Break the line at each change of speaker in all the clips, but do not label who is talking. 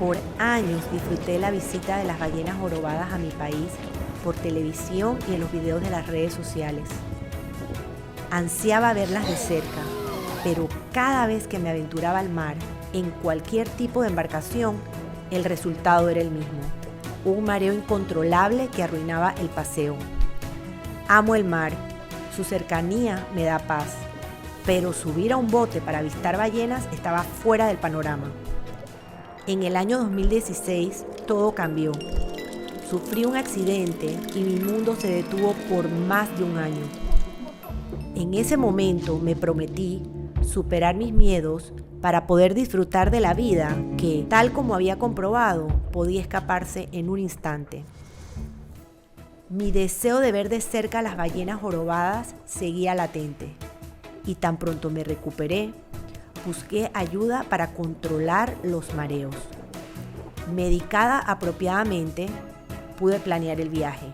Por años disfruté la visita de las ballenas jorobadas a mi país por televisión y en los videos de las redes sociales. Ansiaba verlas de cerca, pero cada vez que me aventuraba al mar, en cualquier tipo de embarcación, el resultado era el mismo: un mareo incontrolable que arruinaba el paseo. Amo el mar, su cercanía me da paz, pero subir a un bote para avistar ballenas estaba fuera del panorama. En el año 2016 todo cambió. Sufrí un accidente y mi mundo se detuvo por más de un año. En ese momento me prometí superar mis miedos para poder disfrutar de la vida que, tal como había comprobado, podía escaparse en un instante. Mi deseo de ver de cerca las ballenas jorobadas seguía latente, y tan pronto me recuperé, busqué ayuda para controlar los mareos. Medicada apropiadamente, pude planear el viaje.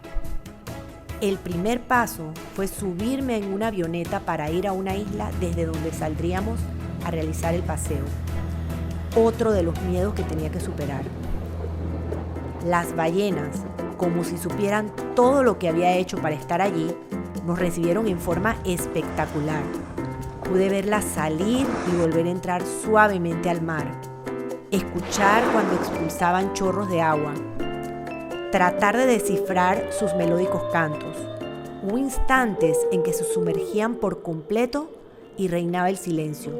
El primer paso fue subirme en una avioneta para ir a una isla desde donde saldríamos a realizar el paseo. Otro de los miedos que tenía que superar. Las ballenas, como si supieran todo lo que había hecho para estar allí, nos recibieron en forma espectacular. Pude verlas salir y volver a entrar suavemente al mar, escuchar cuando expulsaban chorros de agua, tratar de descifrar sus melódicos cantos. Hubo instantes en que se sumergían por completo y reinaba el silencio.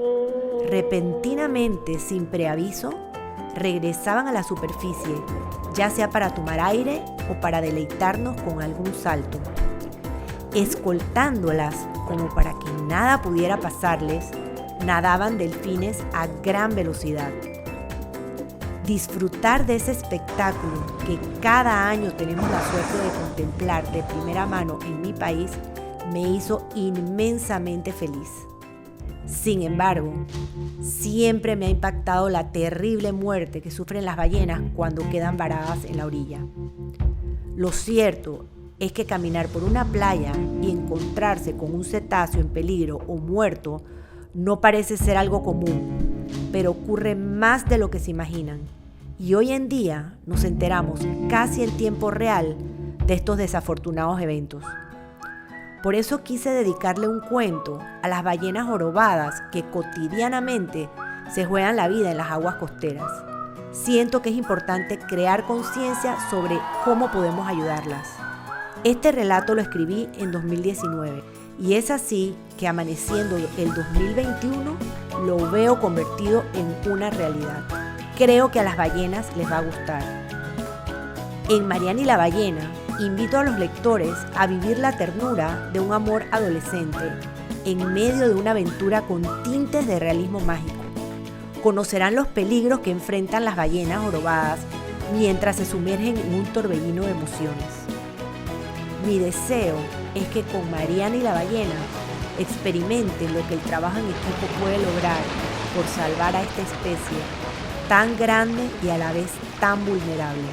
Repentinamente, sin preaviso, regresaban a la superficie, ya sea para tomar aire o para deleitarnos con algún salto. Escoltándolas como para que nada pudiera pasarles, nadaban delfines a gran velocidad. Disfrutar de ese espectáculo que cada año tenemos la suerte de contemplar de primera mano en mi país me hizo inmensamente feliz. Sin embargo, siempre me ha impactado la terrible muerte que sufren las ballenas cuando quedan varadas en la orilla. Lo cierto es que caminar por una playa y encontrarse con un cetáceo en peligro o muerto no parece ser algo común, pero ocurre más de lo que se imaginan. Y hoy en día nos enteramos casi en tiempo real de estos desafortunados eventos. Por eso quise dedicarle un cuento a las ballenas jorobadas que cotidianamente se juegan la vida en las aguas costeras. Siento que es importante crear conciencia sobre cómo podemos ayudarlas. Este relato lo escribí en 2019 y es así que amaneciendo el 2021 lo veo convertido en una realidad. Creo que a las ballenas les va a gustar. En Mariana y la ballena, invito a los lectores a vivir la ternura de un amor adolescente en medio de una aventura con tintes de realismo mágico. Conocerán los peligros que enfrentan las ballenas jorobadas mientras se sumergen en un torbellino de emociones. Mi deseo es que con Mariana y la ballena experimenten lo que el trabajo en equipo puede lograr por salvar a esta especie tan grande y a la vez tan vulnerable.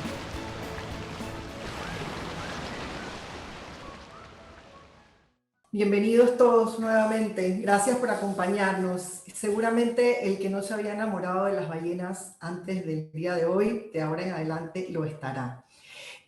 Bienvenidos todos nuevamente. Gracias por acompañarnos. Seguramente el que no se había enamorado de las ballenas antes del día de hoy, de ahora en adelante lo estará.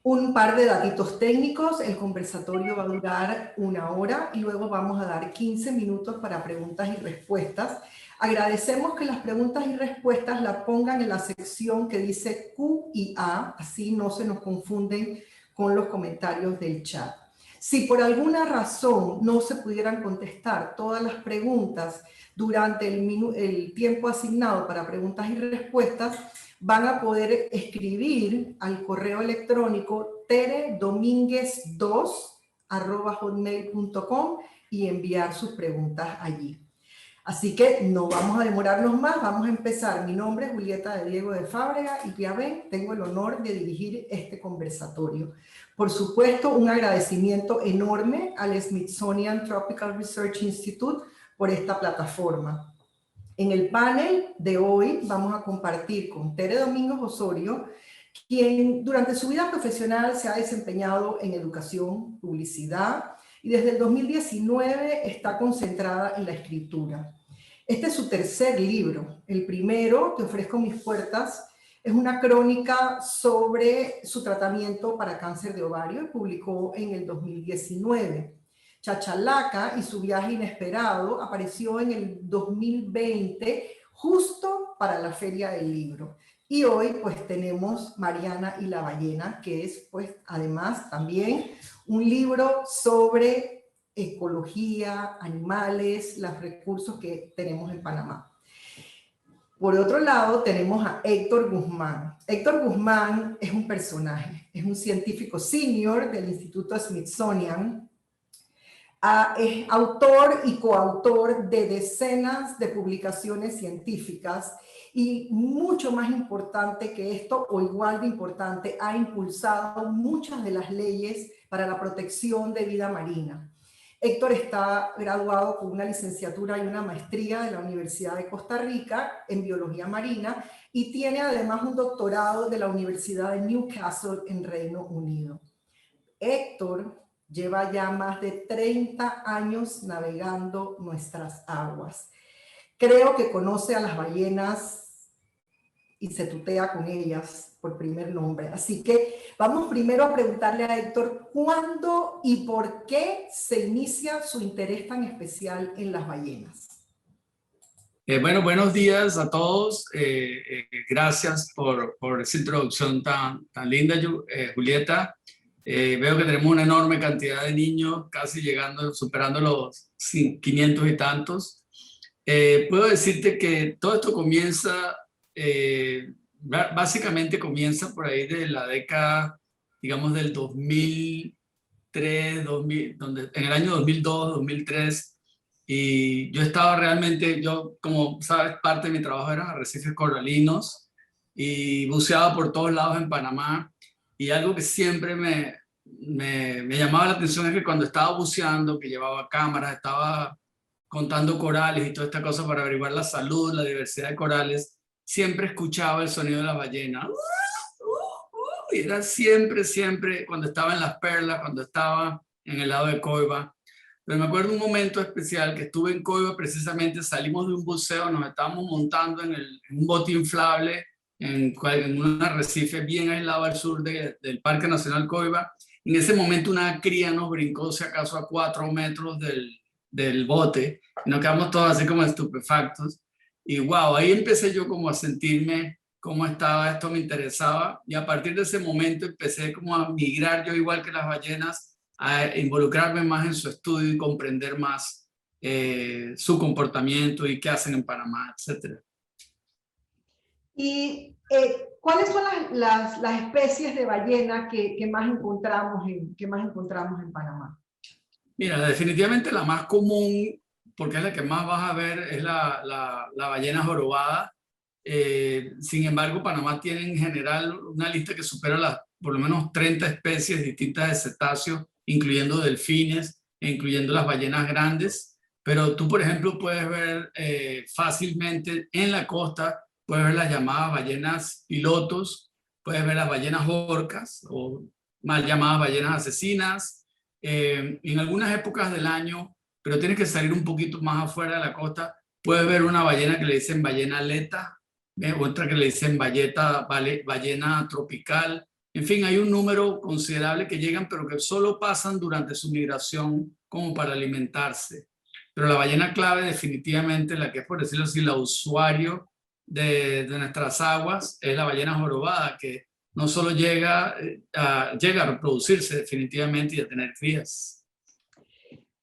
Un par de datitos técnicos. El conversatorio va a durar 1 hora y luego vamos a dar 15 minutos para preguntas y respuestas. Agradecemos que las preguntas y respuestas las pongan en la sección que dice Q y A, así no se nos confunden con los comentarios del chat. Si por alguna razón no se pudieran contestar todas las preguntas durante el tiempo asignado para preguntas y respuestas, van a poder escribir al correo electrónico teredominguez2@hotmail.com y enviar sus preguntas allí. Así que no vamos a demorarnos más, vamos a empezar. Mi nombre es Julieta de Diego de Fábrega y ya ven, tengo el honor de dirigir este conversatorio. Por supuesto, un agradecimiento enorme al Smithsonian Tropical Research Institute por esta plataforma. En el panel de hoy vamos a compartir con Tere Domínguez Osorio, quien durante su vida profesional se ha desempeñado en educación, publicidad y desde el 2019 está concentrada en la escritura. Este es su tercer libro. El primero, Te ofrezco mis puertas, Es una crónica sobre su tratamiento para cáncer de ovario y publicó en el 2019. Chachalaca y su viaje inesperado apareció en el 2020, justo para la Feria del Libro. Y hoy pues tenemos Mariana y la ballena, que es pues además también un libro sobre ecología, animales, los recursos que tenemos en Panamá. Por otro lado, tenemos a Héctor Guzmán. Héctor Guzmán es un personaje, es un científico senior del Instituto Smithsonian, es autor y coautor de decenas de publicaciones científicas y mucho más importante que esto, o igual de importante, ha impulsado muchas de las leyes para la protección de vida marina. Héctor está graduado con una licenciatura y una maestría de la Universidad de Costa Rica en Biología Marina y tiene además un doctorado de la Universidad de Newcastle en Reino Unido. Héctor lleva ya más de 30 años navegando nuestras aguas. Creo que conoce a las ballenas y se tutea con ellas por primer nombre. Así que vamos primero a preguntarle a Héctor cuándo y por qué se inicia su interés tan especial en las ballenas.
Bueno, buenos días a todos. Gracias por esa introducción tan linda, Julieta. Veo que tenemos una enorme cantidad de niños, casi llegando, superando los 500 y tantos. Puedo decirte que todo esto comienza, básicamente comienza por ahí de la década, digamos, del 2003, 2000, en el año 2002, 2003. Y yo estaba realmente, como sabes, parte de mi trabajo era arrecifes coralinos y buceaba por todos lados en Panamá. Y algo que siempre me llamaba la atención es que cuando estaba buceando, que llevaba cámaras, estaba contando corales y toda esta cosa para averiguar la salud, la diversidad de corales, siempre escuchaba el sonido de la ballena. Y era siempre, cuando estaba en Las Perlas, cuando estaba en el lado de Coiba. Pero me acuerdo un momento especial que estuve en Coiba, precisamente salimos de un buceo, nos estábamos montando en un bote inflable en un arrecife bien aislado al sur del Parque Nacional Coiba. En ese momento una cría nos brincó, si acaso, a 4 metros del bote y nos quedamos todos así como estupefactos. Y wow, ahí empecé yo como a sentirme cómo estaba, esto me interesaba, y a partir de ese momento empecé como a migrar yo igual que las ballenas, a involucrarme más en su estudio y comprender más su comportamiento y qué hacen en Panamá, etc.
¿Y cuáles son las especies de ballena que más encontramos en Panamá?
Mira, definitivamente la más común, porque es la que más vas a ver, es la ballena jorobada. Sin embargo, Panamá tiene en general una lista que supera por lo menos 30 especies distintas de cetáceos, incluyendo delfines e incluyendo las ballenas grandes. Pero tú, por ejemplo, puedes ver fácilmente en la costa, puedes ver las llamadas ballenas pilotos, puedes ver las ballenas orcas o mal llamadas ballenas asesinas. En algunas épocas del año, pero tienes que salir un poquito más afuera de la costa, puedes ver una ballena que le dicen ballena aleta, otra que le dicen ballena tropical. En fin, hay un número considerable que llegan, pero que solo pasan durante su migración como para alimentarse. Pero la ballena clave, definitivamente, la que es, por decirlo así, la usuario de nuestras aguas, es la ballena jorobada, que no solo llega a reproducirse definitivamente y a tener crías.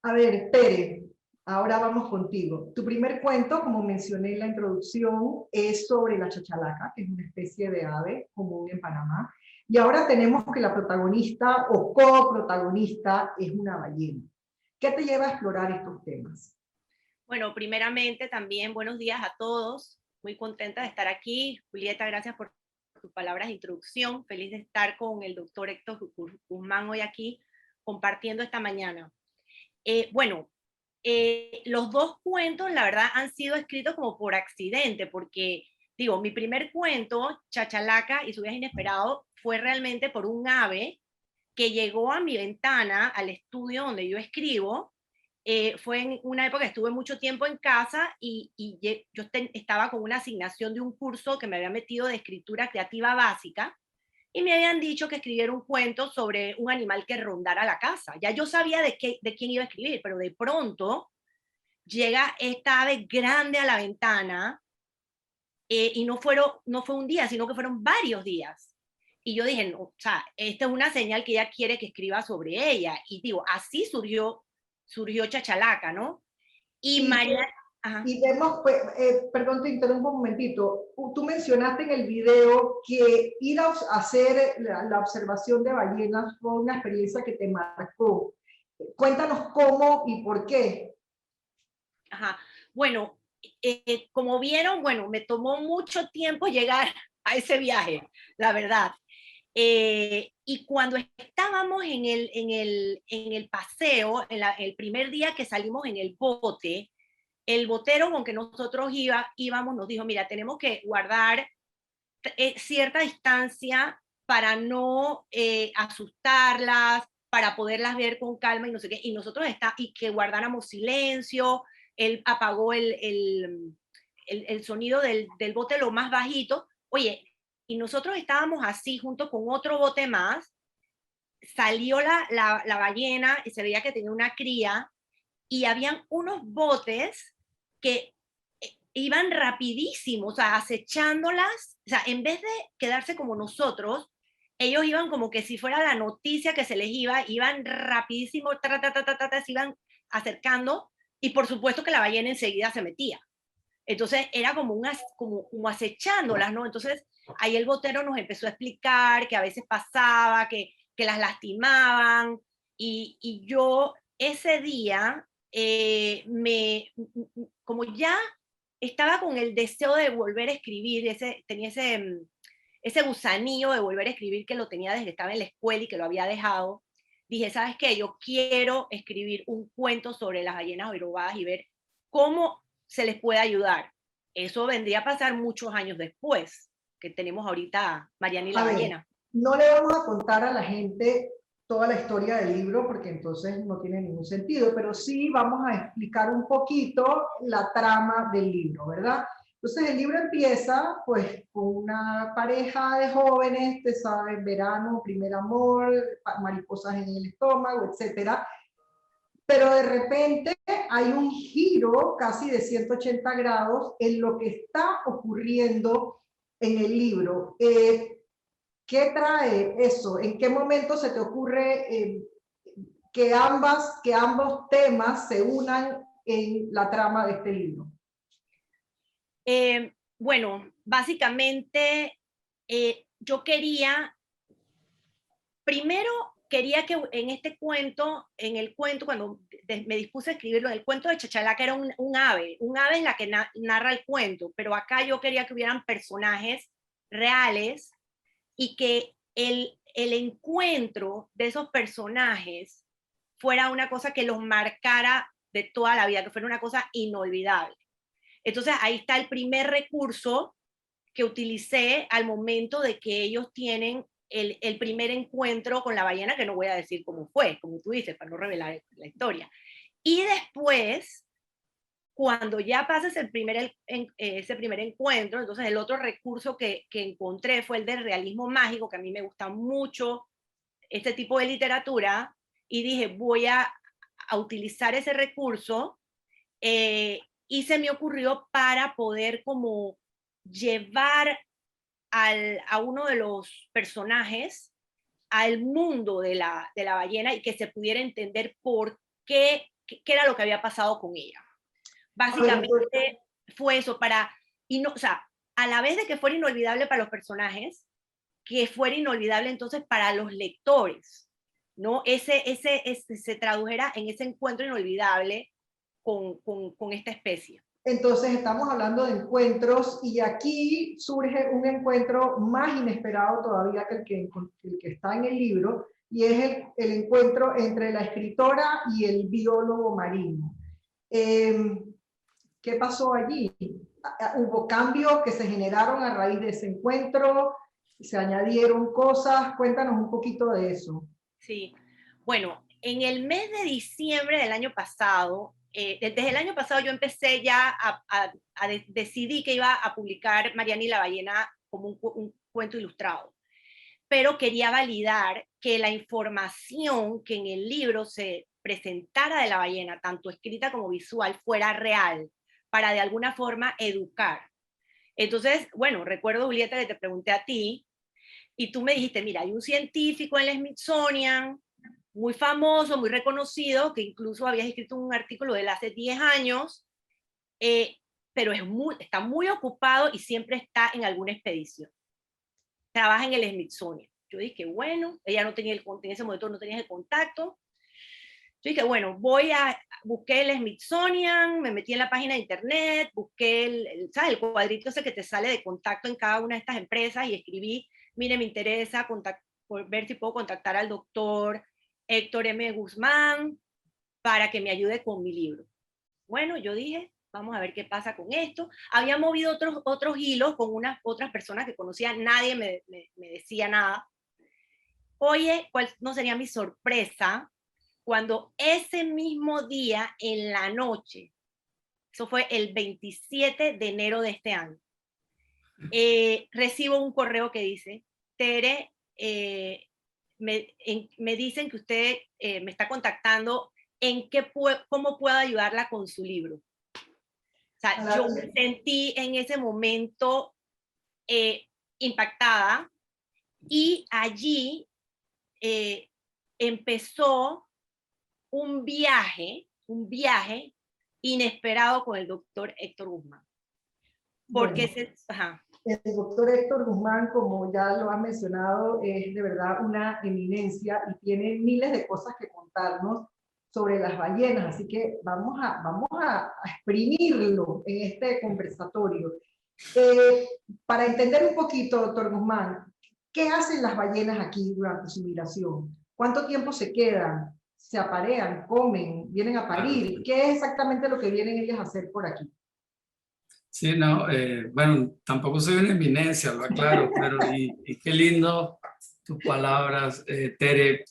A ver, Pere, ahora vamos contigo. Tu primer cuento, como mencioné en la introducción, es sobre la chachalaca, que es una especie de ave común en Panamá. Y ahora tenemos que la protagonista o coprotagonista es una ballena. ¿Qué te lleva a explorar estos temas?
Bueno, primeramente también buenos días a todos. Muy contenta de estar aquí. Julieta, gracias por tus palabras de introducción. Feliz de estar con el doctor Héctor Guzmán hoy aquí compartiendo esta mañana. Los dos cuentos, la verdad, han sido escritos como por accidente, porque, digo, mi primer cuento, Chachalaca y su viaje inesperado, fue realmente por un ave que llegó a mi ventana, al estudio donde yo escribo, fue en una época que estuve mucho tiempo en casa y yo estaba con una asignación de un curso que me había metido de escritura creativa básica y me habían dicho que escribiera un cuento sobre un animal que rondara la casa. Ya yo sabía de quién iba a escribir, pero de pronto llega esta ave grande a la ventana y no fue un día, sino que fueron varios días. Y yo dije, no, o sea, esta es una señal que ella quiere que escriba sobre ella. Y digo, así surgió Chachalaca, ¿no? Y María...
Y vemos, pues, perdón, te interrumpo un momentito. Tú mencionaste en el video que ir a hacer la observación de ballenas fue una experiencia que te marcó. Cuéntanos cómo y por qué.
Ajá. Bueno, como vieron, bueno, me tomó mucho tiempo llegar a ese viaje, la verdad. Y cuando estábamos en el paseo, el primer día que salimos en el bote, el botero con que nosotros íbamos nos dijo, mira, tenemos que guardar cierta distancia para no asustarlas, para poderlas ver con calma y no sé qué, y nosotros y que guardáramos silencio. Él apagó el sonido del bote lo más bajito. Oye, y nosotros estábamos así junto con otro bote más, salió la ballena y se veía que tenía una cría y habían unos botes que iban rapidísimo, o sea, acechándolas, o sea, en vez de quedarse como nosotros, ellos iban como que si fuera la noticia que se les iban rapidísimo, se iban acercando y por supuesto que la ballena enseguida se metía. Entonces era como acechándolas, ¿no? Entonces ahí el botero nos empezó a explicar que a veces pasaba, que las lastimaban y yo ese día, como ya estaba con el deseo de volver a escribir, tenía ese gusanillo de volver a escribir que lo tenía desde que estaba en la escuela y que lo había dejado, dije, ¿sabes qué? Yo quiero escribir un cuento sobre las ballenas jorobadas y ver cómo se les puede ayudar. Eso vendría a pasar muchos años después, que tenemos ahorita Mariana y la ballena.
No le vamos a contar a la gente toda la historia del libro porque entonces no tiene ningún sentido, pero sí vamos a explicar un poquito la trama del libro, ¿verdad? Entonces el libro empieza pues con una pareja de jóvenes, te sabes, verano, primer amor, mariposas en el estómago, etcétera. Pero de repente hay un giro casi de 180 grados en lo que está ocurriendo en el libro. ¿Qué trae eso? ¿En qué momento se te ocurre que ambos temas se unan en la trama de este libro?
Bueno, básicamente yo primero quería que en este cuento, cuando me dispuse a escribirlo, en el cuento de Chachalaca era un ave es la que narra el cuento, pero acá yo quería que hubieran personajes reales y que el encuentro de esos personajes fuera una cosa que los marcara de toda la vida, que fuera una cosa inolvidable. Entonces ahí está el primer recurso que utilicé al momento de que ellos tienen el primer encuentro con la ballena, que no voy a decir cómo fue, como tú dices, para no revelar la historia. Y después, cuando ya pasa ese primer encuentro, entonces el otro recurso que encontré fue el del realismo mágico, que a mí me gusta mucho este tipo de literatura, y dije, voy a utilizar ese recurso, y se me ocurrió para poder como llevar a uno de los personajes al mundo de la ballena y que se pudiera entender por qué era lo que había pasado con ella. Básicamente fue eso, o sea, a la vez de que fuera inolvidable para los personajes, que fuera inolvidable entonces para los lectores, ¿no? Se tradujera en ese encuentro inolvidable con esta especie.
Entonces estamos hablando de encuentros y aquí surge un encuentro más inesperado todavía que el que está en el libro, y es el encuentro entre la escritora y el biólogo marino. ¿Qué pasó allí? ¿Hubo cambios que se generaron a raíz de ese encuentro? ¿Se añadieron cosas? Cuéntanos un poquito de eso.
Sí, bueno, en el mes de diciembre del año pasado, desde el año pasado yo empecé ya decidí que iba a publicar Mariana y la ballena como un cuento ilustrado, pero quería validar que la información que en el libro se presentara de la ballena, tanto escrita como visual, fuera real, para de alguna forma educar. Entonces, bueno, recuerdo, Julieta, que te pregunté a ti, y tú me dijiste, mira, hay un científico en el Smithsonian, muy famoso, muy reconocido, que incluso habías escrito un artículo de él hace 10 años, pero está muy ocupado y siempre está en alguna expedición. Trabaja en el Smithsonian. Yo dije, bueno, ella no tenía en ese momento no tenía el contacto. Yo dije, bueno, busqué el Smithsonian, me metí en la página de internet, busqué ¿sabes? El cuadrito ese que te sale de contacto en cada una de estas empresas y escribí, mire, me interesa por ver si puedo contactar al doctor Héctor M. Guzmán para que me ayude con mi libro. Bueno, yo dije, vamos a ver qué pasa con esto. Había movido otros hilos con otras personas que conocía, nadie me decía nada. Oye, ¿cuál no sería mi sorpresa cuando ese mismo día, en la noche, eso fue el 27 de enero de este año, recibo un correo que dice, Tere, me dicen que usted me está contactando cómo puedo ayudarla con su libro. O sea, yo me sentí en ese momento impactada y allí empezó un viaje inesperado con el doctor Héctor Guzmán. Porque
bueno, el doctor Héctor Guzmán, como ya lo ha mencionado, es de verdad una eminencia y tiene miles de cosas que contarnos sobre las ballenas, así que vamos a exprimirlo en este conversatorio. Para entender un poquito, doctor Guzmán, ¿qué hacen las ballenas aquí durante su migración? ¿Cuánto tiempo se quedan? ¿Se aparean? ¿Comen? ¿Vienen a parir? ¿Qué es exactamente lo que vienen ellas a hacer por aquí?
Sí, no, bueno, tampoco soy una eminencia, lo aclaro, pero y qué lindo tus palabras, Tere.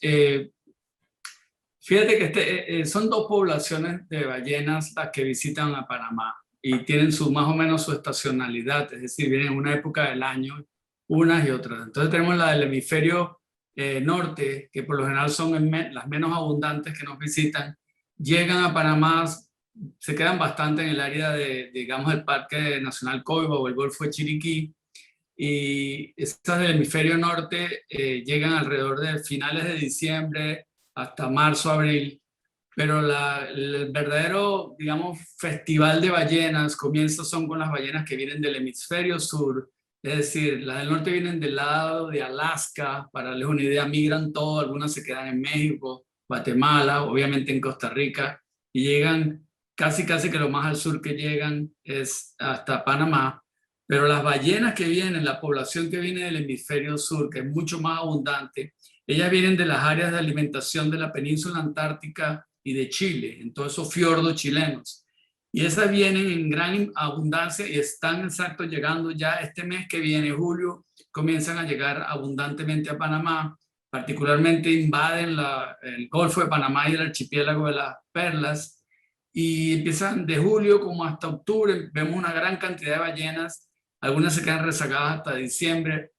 Fíjate que son dos poblaciones de ballenas las que visitan a Panamá y tienen más o menos su estacionalidad, es decir, vienen en una época del año, unas y otras. Entonces tenemos la del hemisferio norte, que por lo general son las menos abundantes que nos visitan, llegan a Panamá, se quedan bastante en el área de, digamos, el Parque Nacional Coiba o el Golfo de Chiriquí, y estas del hemisferio norte llegan alrededor de finales de diciembre hasta marzo, abril, pero el verdadero, digamos, festival de ballenas son con las ballenas que vienen del hemisferio sur, es decir, las del norte vienen del lado de Alaska, para darles una idea, migran todo, algunas se quedan en México, Guatemala, obviamente en Costa Rica, y llegan casi que lo más al sur que llegan es hasta Panamá. Pero las ballenas que vienen, la población que viene del hemisferio sur, que es mucho más abundante, ellas vienen de las áreas de alimentación de la península antártica y de Chile, en todos esos fiordos chilenos. Y esas vienen en gran abundancia y están exacto llegando ya este mes que viene, julio, comienzan a llegar abundantemente a Panamá, particularmente invaden el Golfo de Panamá y el archipiélago de las Perlas, y empiezan de julio como hasta octubre, vemos una gran cantidad de ballenas, algunas se quedan rezagadas hasta diciembre.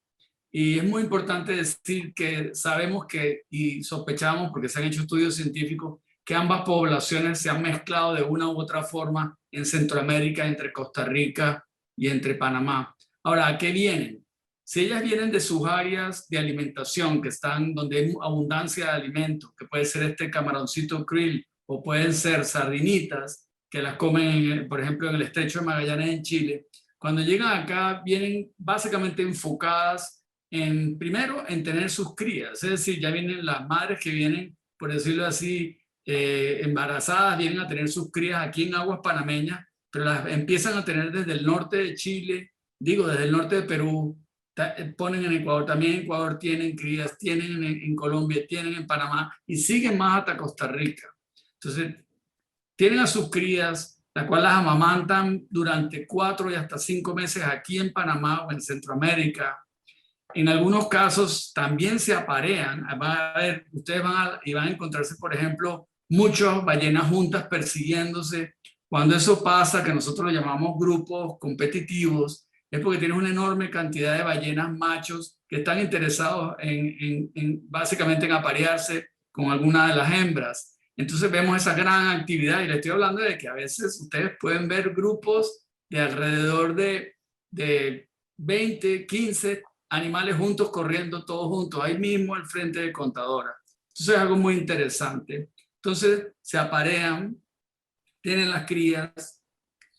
Y es muy importante decir que sabemos y sospechamos, porque se han hecho estudios científicos, que ambas poblaciones se han mezclado de una u otra forma en Centroamérica, entre Costa Rica y entre Panamá. Ahora, ¿a qué vienen? Si ellas vienen de sus áreas de alimentación, que están donde hay abundancia de alimentos, que puede ser este camaroncito krill, o pueden ser sardinitas, que las comen, por ejemplo, en el Estrecho de Magallanes en Chile, cuando llegan acá vienen básicamente enfocadas primero en tener sus crías, es decir, ya vienen las madres que vienen, por decirlo así, embarazadas, vienen a tener sus crías aquí en aguas panameñas, pero las empiezan a tener desde el norte de Chile, desde el norte de Perú, ponen en Ecuador, también en Ecuador tienen crías, tienen en Colombia, tienen en Panamá y siguen más hasta Costa Rica. Entonces, tienen a sus crías, las cuales las amamantan durante 4 y hasta 5 meses aquí en Panamá o en Centroamérica. En algunos casos también se aparean. Ustedes van a encontrarse, por ejemplo, muchas ballenas juntas persiguiéndose. Cuando eso pasa, que nosotros lo llamamos grupos competitivos, es porque tienes una enorme cantidad de ballenas machos que están interesados básicamente en aparearse con alguna de las hembras. Entonces vemos esa gran actividad, y le estoy hablando de que a veces ustedes pueden ver grupos de alrededor de 20, 15 animales juntos, corriendo todos juntos, ahí mismo al frente de Contadora. Entonces es algo muy interesante. Entonces se aparean, tienen las crías,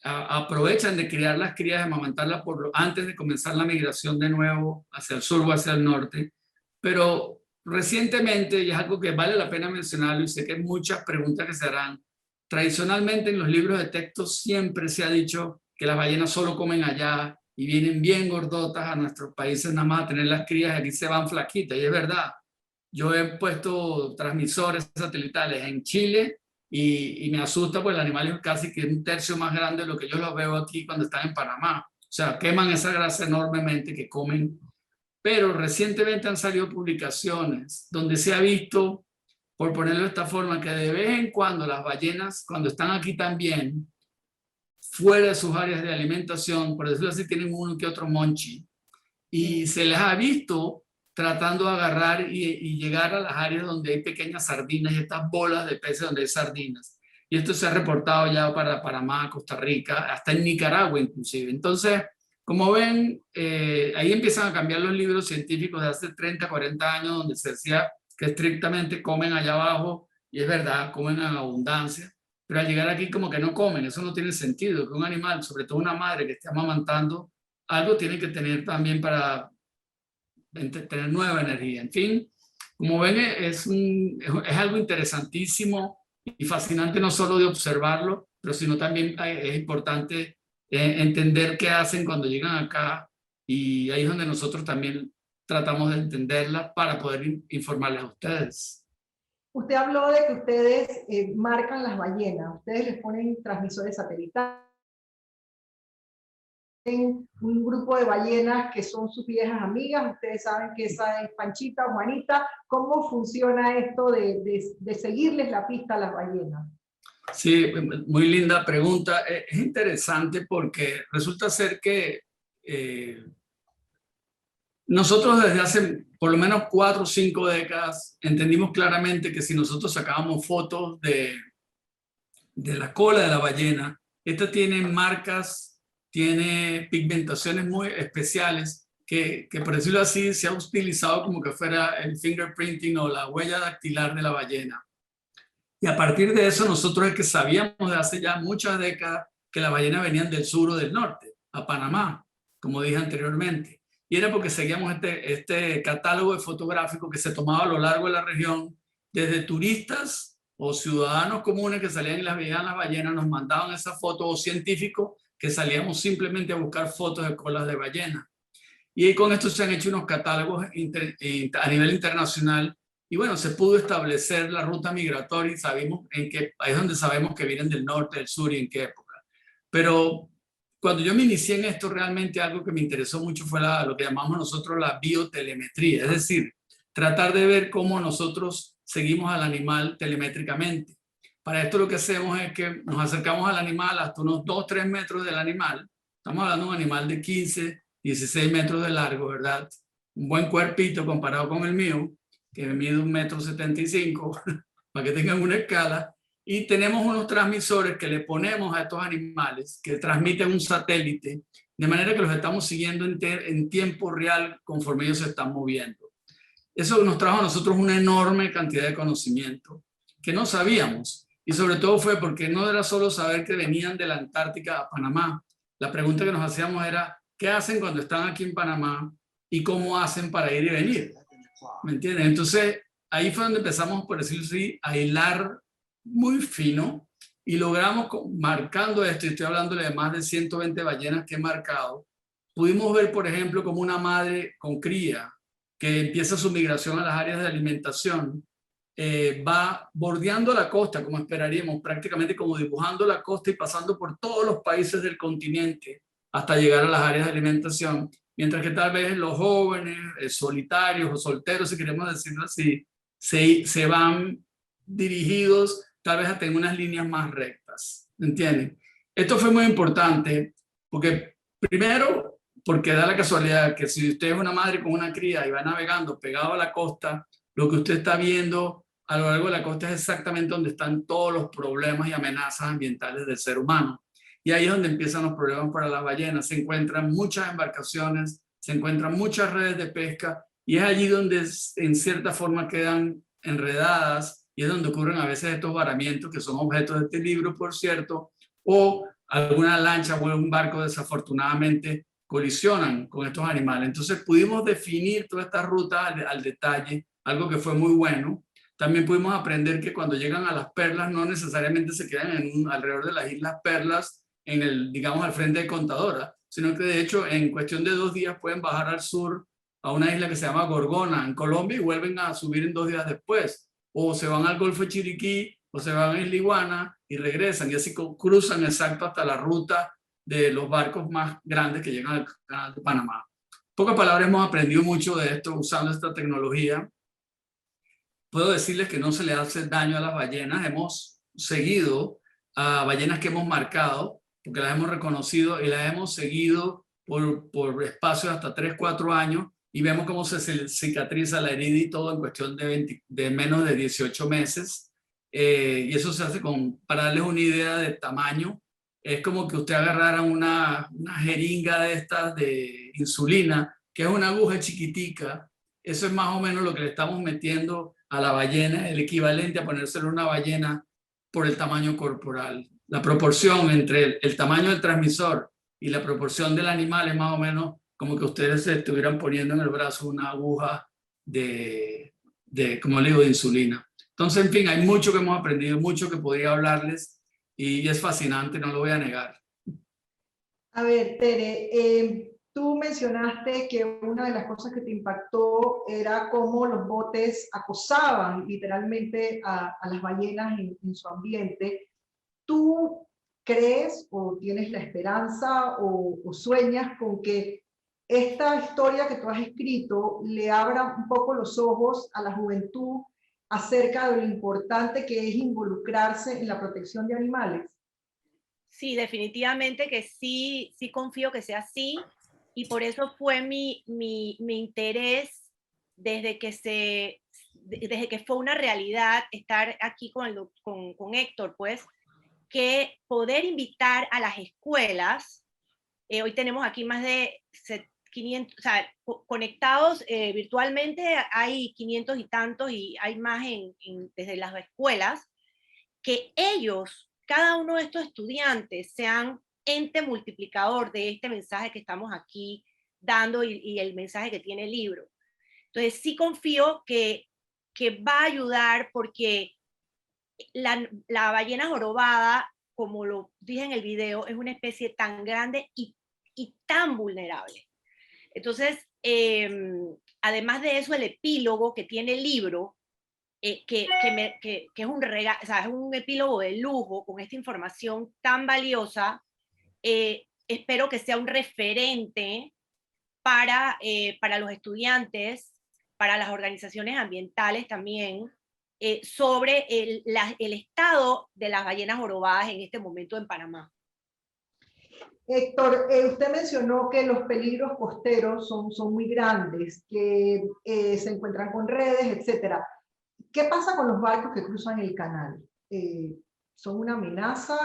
aprovechan de criar las crías, de amamantarlas antes de comenzar la migración de nuevo hacia el sur o hacia el norte. Pero recientemente, y es algo que vale la pena mencionarlo, y sé que hay muchas preguntas que se harán, tradicionalmente en los libros de texto siempre se ha dicho que las ballenas solo comen allá y vienen bien gordotas a nuestros países nada más a tener las crías, y aquí se van flaquitas, y es verdad. Yo he puesto transmisores satelitales en Chile y me asusta, pues el animal es casi que un tercio más grande de lo que yo los veo aquí cuando están en Panamá. O sea, queman esa grasa enormemente que comen. Pero recientemente han salido publicaciones donde se ha visto, por ponerlo de esta forma, que de vez en cuando las ballenas, cuando están aquí también, fuera de sus áreas de alimentación, por decirlo así, tienen uno que otro monchi, y se les ha visto tratando de agarrar y llegar a las áreas donde hay pequeñas sardinas y estas bolas de peces donde hay sardinas. Y esto se ha reportado ya para Panamá, Costa Rica, hasta en Nicaragua inclusive. Entonces, como ven, ahí empiezan a cambiar los libros científicos de hace 30, 40 años, donde se decía que estrictamente comen allá abajo, y es verdad, comen en abundancia, pero al llegar aquí como que no comen. Eso no tiene sentido, que un animal, sobre todo una madre que esté amamantando, algo tiene que tener también para tener nueva energía. En fin, como ven, es algo interesantísimo y fascinante, no solo de observarlo, pero sino también es importante entender qué hacen cuando llegan acá, y ahí es donde nosotros también tratamos de entenderlas para poder informarles a ustedes.
Usted habló de que ustedes marcan las ballenas, ustedes les ponen transmisores satelitales, un grupo de ballenas que son sus viejas amigas, ustedes saben que esa es Panchita o Juanita. ¿Cómo funciona esto de seguirles la pista a las ballenas?
Sí, muy linda pregunta. Es interesante porque resulta ser que nosotros desde hace por lo menos 4 o 5 décadas entendimos claramente que si nosotros sacábamos fotos de la cola de la ballena, esta tiene marcas, tiene pigmentaciones muy especiales que por decirlo así se ha utilizado como que fuera el fingerprinting o la huella dactilar de la ballena. Y a partir de eso nosotros es que sabíamos de hace ya muchas décadas que las ballenas venían del sur o del norte, a Panamá, como dije anteriormente. Y era porque seguíamos este catálogo fotográfico que se tomaba a lo largo de la región, desde turistas o ciudadanos comunes que salían y las veían las ballenas, nos mandaban esas fotos, o científicos que salíamos simplemente a buscar fotos de colas de ballena. Y con esto se han hecho unos catálogos a nivel internacional. Y bueno, se pudo establecer la ruta migratoria y sabemos ahí es donde sabemos que vienen del norte, del sur y en qué época. Pero cuando yo me inicié en esto, realmente algo que me interesó mucho fue lo que llamamos nosotros la biotelemetría, es decir, tratar de ver cómo nosotros seguimos al animal telemétricamente. Para esto lo que hacemos es que nos acercamos al animal hasta unos 2-3 metros del animal. Estamos hablando de un animal de 15-16 metros de largo, ¿verdad? Un buen cuerpito comparado con el mío, que mide 1,75 m, para que tengan una escala. Y tenemos unos transmisores que le ponemos a estos animales que transmiten un satélite, de manera que los estamos siguiendo en tiempo real conforme ellos se están moviendo. Eso nos trajo a nosotros una enorme cantidad de conocimiento que no sabíamos. Y sobre todo fue porque no era solo saber que venían de la Antártica a Panamá. La pregunta que nos hacíamos era, ¿qué hacen cuando están aquí en Panamá y cómo hacen para ir y venir? ¿Me entienden? Entonces, ahí fue donde empezamos, por decirlo así, a hilar muy fino y logramos, marcando esto, y estoy hablándole de más de 120 ballenas que he marcado, pudimos ver, por ejemplo, como una madre con cría que empieza su migración a las áreas de alimentación, va bordeando la costa, como esperaríamos, prácticamente como dibujando la costa y pasando por todos los países del continente hasta llegar a las áreas de alimentación. mientras que tal vez los jóvenes, solitarios o solteros, si queremos decirlo así, se van dirigidos tal vez a tener unas líneas más rectas, ¿entienden? Esto fue muy importante porque, primero, porque da la casualidad que si usted es una madre con una cría y va navegando pegado a la costa, lo que usted está viendo a lo largo de la costa es exactamente donde están todos los problemas y amenazas ambientales del ser humano. Y ahí es donde empiezan los problemas para las ballenas. Se encuentran muchas embarcaciones, se encuentran muchas redes de pesca, y es allí donde en cierta forma quedan enredadas, y es donde ocurren a veces estos varamientos que son objetos de este libro, por cierto, o alguna lancha o un barco desafortunadamente colisionan con estos animales. Entonces pudimos definir toda esta ruta al detalle, algo que fue muy bueno. También pudimos aprender que cuando llegan a las perlas no necesariamente se quedan alrededor de las Islas Perlas, digamos, al frente de Contadora, sino que de hecho en cuestión de 2 días pueden bajar al sur a una isla que se llama Gorgona en Colombia y vuelven a subir en 2 días después, o se van al Golfo de Chiriquí o se van a Isla Iguana y regresan, y así cruzan exacto hasta la ruta de los barcos más grandes que llegan al Canal de Panamá. En pocas palabras, hemos aprendido mucho de esto usando esta tecnología. Puedo decirles que no se le hace daño a las ballenas. Hemos seguido a ballenas que hemos marcado, porque las hemos reconocido y las hemos seguido por espacios hasta 3-4 años, y vemos cómo se cicatriza la herida y todo en cuestión de menos de 18 meses. Y eso se hace para darles una idea del tamaño, es como que usted agarrara una jeringa de estas de insulina, que es una aguja chiquitica. Eso es más o menos lo que le estamos metiendo a la ballena, el equivalente a ponérselo a una ballena por el tamaño corporal. La proporción entre el tamaño del transmisor y la proporción del animal es más o menos como que ustedes se estuvieran poniendo en el brazo una aguja como le digo, de insulina. Entonces, en fin, hay mucho que hemos aprendido, mucho que podría hablarles, y es fascinante, no lo voy a negar.
A ver, Tere, tú mencionaste que una de las cosas que te impactó era cómo los botes acosaban literalmente a las ballenas en su ambiente. ¿Tú crees o tienes la esperanza o sueñas con que esta historia que tú has escrito le abra un poco los ojos a la juventud acerca de lo importante que es involucrarse en la protección de animales?
Sí, definitivamente que sí, sí confío que sea así, y por eso fue mi interés desde que fue una realidad estar aquí con Héctor, pues, que poder invitar a las escuelas. Hoy tenemos aquí más de 500, o sea, conectados virtualmente hay 500 y tantos, y hay más desde las escuelas, que ellos, cada uno de estos estudiantes, sean ente multiplicador de este mensaje que estamos aquí dando y el mensaje que tiene el libro. Entonces sí confío que va a ayudar, porque la ballena jorobada, como lo dije en el video, es una especie tan grande y tan vulnerable. Entonces, además de eso, el epílogo que tiene el libro, que es un regalo, o sea, es un epílogo de lujo con esta información tan valiosa. Espero que sea un referente para los estudiantes, para las organizaciones ambientales también, sobre el estado de las ballenas jorobadas en este momento en Panamá.
Héctor, usted mencionó que los peligros costeros son muy grandes, que se encuentran con redes, etc. ¿Qué pasa con los barcos que cruzan el canal? ¿Son una amenaza?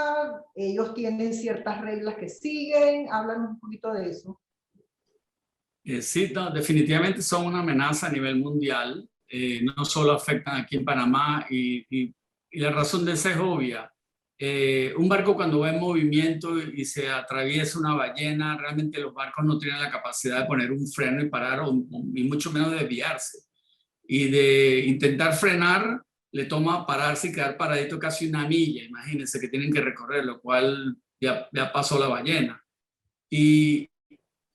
¿Ellos tienen ciertas reglas que siguen? Háblanos un poquito de eso.
Sí, no, definitivamente son una amenaza a nivel mundial. No solo afectan aquí en Panamá, y la razón de eso es obvia. Un barco cuando va en movimiento y se atraviesa una ballena, realmente los barcos no tienen la capacidad de poner un freno y parar, y mucho menos desviarse. Y de intentar frenar, le toma pararse y quedar paradito casi una milla, imagínense, que tienen que recorrer, lo cual ya pasó la ballena. Y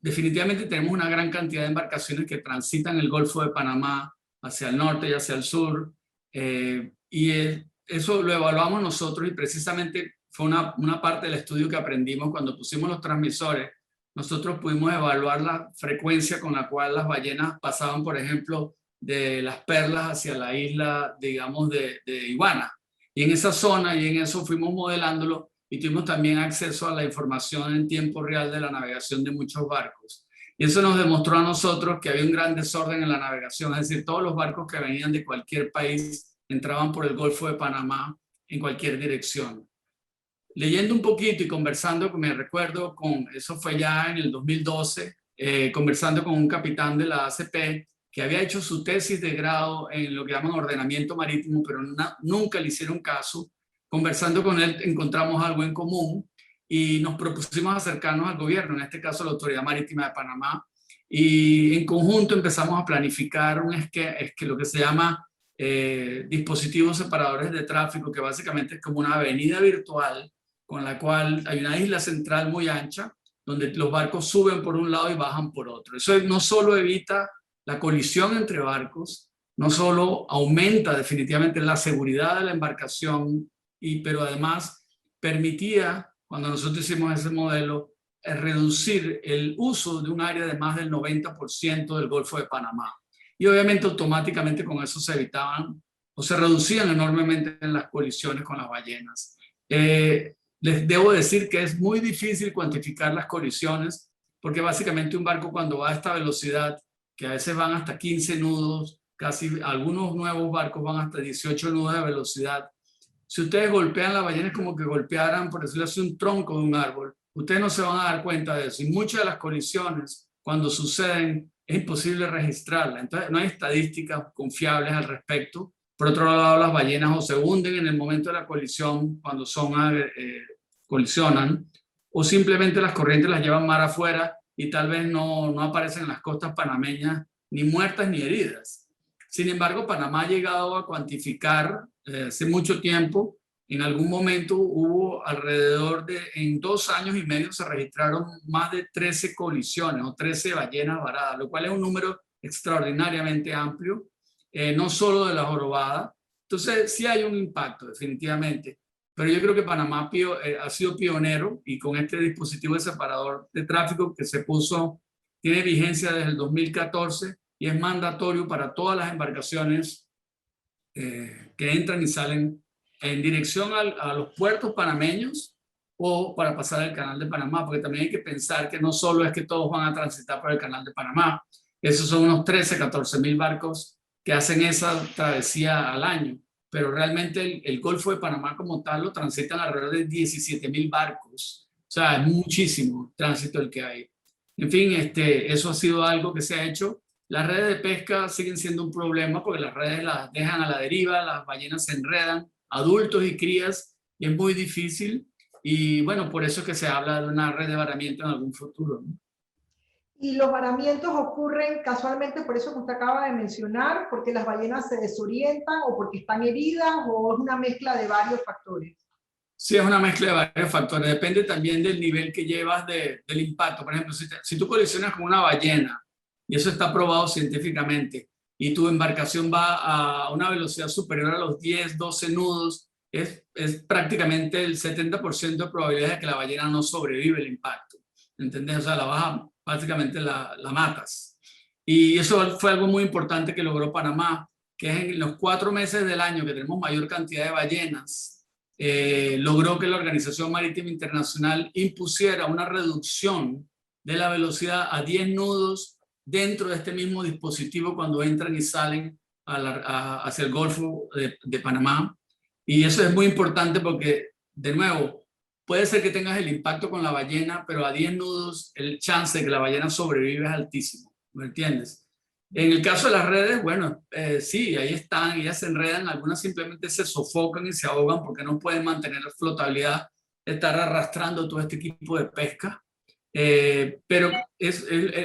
definitivamente tenemos una gran cantidad de embarcaciones que transitan el Golfo de Panamá hacia el norte y hacia el sur, eso lo evaluamos nosotros, y precisamente fue una parte del estudio que aprendimos cuando pusimos los transmisores nosotros pudimos evaluar la frecuencia con la cual las ballenas pasaban, por ejemplo, de Las Perlas hacia la isla, digamos, de Iguana. Y en esa zona y en eso fuimos modelándolo y tuvimos también acceso a la información en tiempo real de la navegación de muchos barcos. Y eso nos demostró a nosotros que había un gran desorden en la navegación, es decir, todos los barcos que venían de cualquier país entraban por el Golfo de Panamá en cualquier dirección. Leyendo un poquito y conversando, me recuerdo, eso fue ya en el 2012, conversando con un capitán de la ACP que había hecho su tesis de grado en lo que llaman ordenamiento marítimo, pero nunca le hicieron caso. Conversando con él encontramos algo en común y nos propusimos acercarnos al gobierno, en este caso la Autoridad Marítima de Panamá, y en conjunto empezamos a planificar lo que se llama dispositivos separadores de tráfico, que básicamente es como una avenida virtual con la cual hay una isla central muy ancha, donde los barcos suben por un lado y bajan por otro. Eso no solo evita la colisión entre barcos, no solo aumenta definitivamente la seguridad de la embarcación, pero además permitía, cuando nosotros hicimos ese modelo, reducir el uso de un área de más del 90% del Golfo de Panamá. Y obviamente automáticamente con eso se evitaban o se reducían enormemente en las colisiones con las ballenas. Les debo decir que es muy difícil cuantificar las colisiones, porque básicamente un barco cuando va a esta velocidad, que a veces van hasta 15 nudos, casi algunos nuevos barcos van hasta 18 nudos de velocidad. Si ustedes golpean la ballena es como que golpearan, por decirlo así, un tronco de un árbol. Ustedes no se van a dar cuenta de eso. Y muchas de las colisiones, cuando suceden, es imposible registrarlas. Entonces, no hay estadísticas confiables al respecto. Por otro lado, las ballenas o se hunden en el momento de la colisión, cuando colisionan, o simplemente las corrientes las llevan mar afuera y tal vez no aparecen en las costas panameñas ni muertas ni heridas. Sin embargo, Panamá ha llegado a cuantificar hace mucho tiempo. En algún momento hubo en 2 años y medio se registraron más de 13 colisiones o 13 ballenas varadas, lo cual es un número extraordinariamente amplio, no solo de la jorobada. Entonces sí hay un impacto definitivamente, pero yo creo que Panamá ha sido pionero y con este dispositivo de separador de tráfico que se puso, tiene vigencia desde el 2014 y es mandatorio para todas las embarcaciones que entran y salen en dirección a los puertos panameños o para pasar el Canal de Panamá, porque también hay que pensar que no solo es que todos van a transitar por el Canal de Panamá, esos son unos 14 mil barcos que hacen esa travesía al año, pero realmente el Golfo de Panamá como tal lo transitan alrededor de 17.000 barcos, o sea, es muchísimo tránsito el que hay. En fin, eso ha sido algo que se ha hecho. Las redes de pesca siguen siendo un problema porque las redes las dejan a la deriva, las ballenas se enredan, adultos y crías, y es muy difícil. Y bueno, por eso es que se habla de una red de varamiento en algún futuro, ¿no?
Y los varamientos ocurren casualmente por eso que usted acaba de mencionar, porque las ballenas se desorientan o porque están heridas, o es una mezcla de varios factores.
Sí, es una mezcla de varios factores. Depende también del nivel que llevas del impacto. Por ejemplo, si tú colisionas con una ballena, y eso está probado científicamente, y tu embarcación va a una velocidad superior a los 10, 12 nudos, es prácticamente el 70% de probabilidad de que la ballena no sobrevive el impacto. ¿Entendés? O sea, básicamente la matas. Y eso fue algo muy importante que logró Panamá, que es en los 4 meses del año que tenemos mayor cantidad de ballenas, logró que la Organización Marítima Internacional impusiera una reducción de la velocidad a 10 nudos dentro de este mismo dispositivo cuando entran y salen hacia el Golfo de Panamá. Y eso es muy importante porque, de nuevo, puede ser que tengas el impacto con la ballena, pero a 10 nudos el chance de que la ballena sobrevive es altísimo, ¿me entiendes? En el caso de las redes, bueno, sí, ahí están, ellas se enredan, algunas simplemente se sofocan y se ahogan porque no pueden mantener la flotabilidad de estar arrastrando todo este equipo de pesca. Pero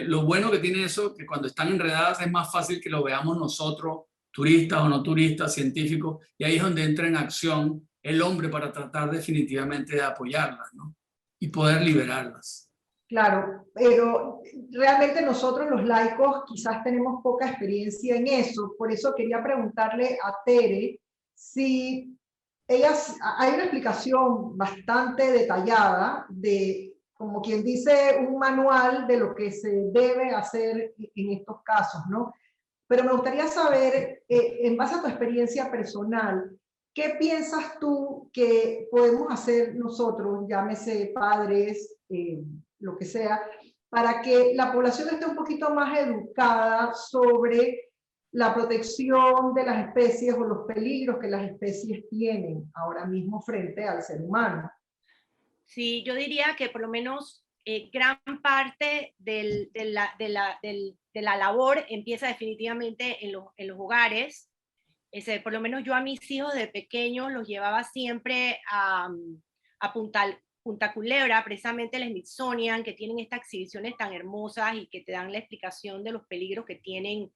lo bueno que tiene eso, que cuando están enredadas es más fácil que lo veamos nosotros, turistas o no turistas, científicos, y ahí es donde entra en acción el hombre para tratar definitivamente de apoyarlas, ¿no? Y poder liberarlas.
Claro, pero realmente nosotros los laicos quizás tenemos poca experiencia en eso, por eso quería preguntarle a Tere si hay una explicación bastante detallada de como quien dice, un manual de lo que se debe hacer en estos casos, ¿no? Pero me gustaría saber, en base a tu experiencia personal, ¿qué piensas tú que podemos hacer nosotros, llámese padres, lo que sea, para que la población esté un poquito más educada sobre la protección de las especies o los peligros que las especies tienen ahora mismo frente al ser humano?
Sí, yo diría que por lo menos gran parte de la labor empieza definitivamente en los hogares. Por lo menos yo a mis hijos de pequeños los llevaba siempre a Punta Culebra, precisamente el Smithsonian, que tienen estas exhibiciones tan hermosas y que te dan la explicación de los peligros que tienen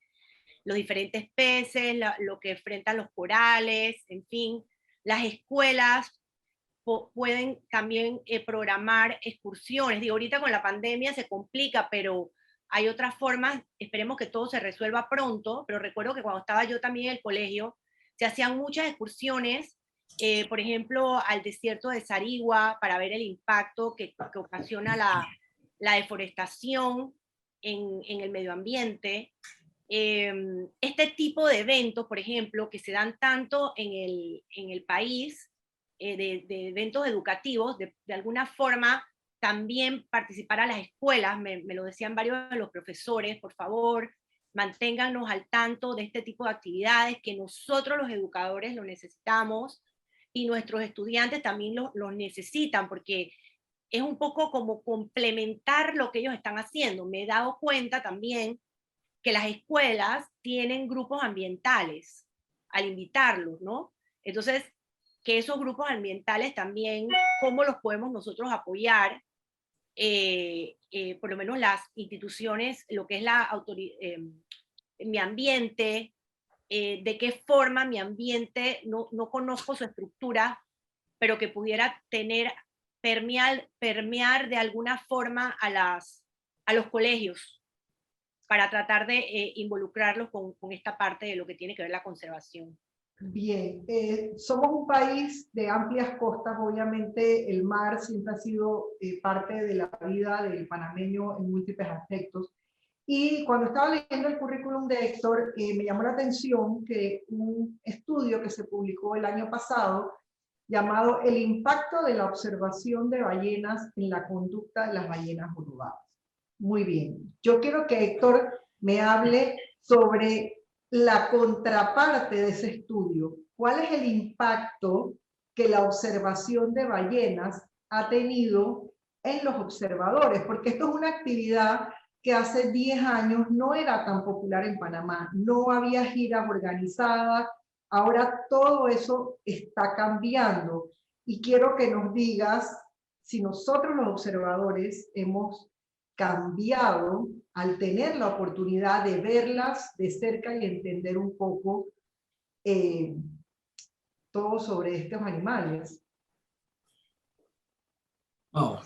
los diferentes peces, lo que enfrentan los corales, en fin. Las escuelas pueden también programar excursiones. Digo, ahorita con la pandemia se complica, pero hay otras formas. Esperemos que todo se resuelva pronto, pero recuerdo que cuando estaba yo también en el colegio, se hacían muchas excursiones, por ejemplo, al desierto de Sarigua, para ver el impacto que ocasiona la deforestación en el medio ambiente. Este tipo de eventos, por ejemplo, que se dan tanto en el país, de eventos educativos, de alguna forma también participar a las escuelas, me lo decían varios de los profesores, por favor, manténgannos al tanto de este tipo de actividades, que nosotros los educadores lo necesitamos y nuestros estudiantes también los necesitan, porque es un poco como complementar lo que ellos están haciendo. Me he dado cuenta también que las escuelas tienen grupos ambientales al invitarlos, ¿no? Entonces, que esos grupos ambientales también, cómo los podemos nosotros apoyar, por lo menos las instituciones, lo que es mi ambiente, de qué forma mi ambiente, no conozco su estructura, pero que pudiera permear de alguna forma a los colegios, para tratar de involucrarlos con esta parte de lo que tiene que ver la conservación.
Bien, somos un país de amplias costas, obviamente el mar siempre ha sido parte de la vida del panameño en múltiples aspectos. Y cuando estaba leyendo el currículum de Héctor, me llamó la atención que un estudio que se publicó el año pasado, llamado El impacto de la observación de ballenas en la conducta de las ballenas jorobadas. Muy bien, yo quiero que Héctor me hable sobre la contraparte de ese estudio. ¿Cuál es el impacto que la observación de ballenas ha tenido en los observadores? Porque esto es una actividad que hace 10 años no era tan popular en Panamá, no había giras organizadas, ahora todo eso está cambiando. Y quiero que nos digas si nosotros los observadores hemos cambiado al tener la oportunidad de verlas de cerca y entender un poco todo sobre estos animales.
Oh.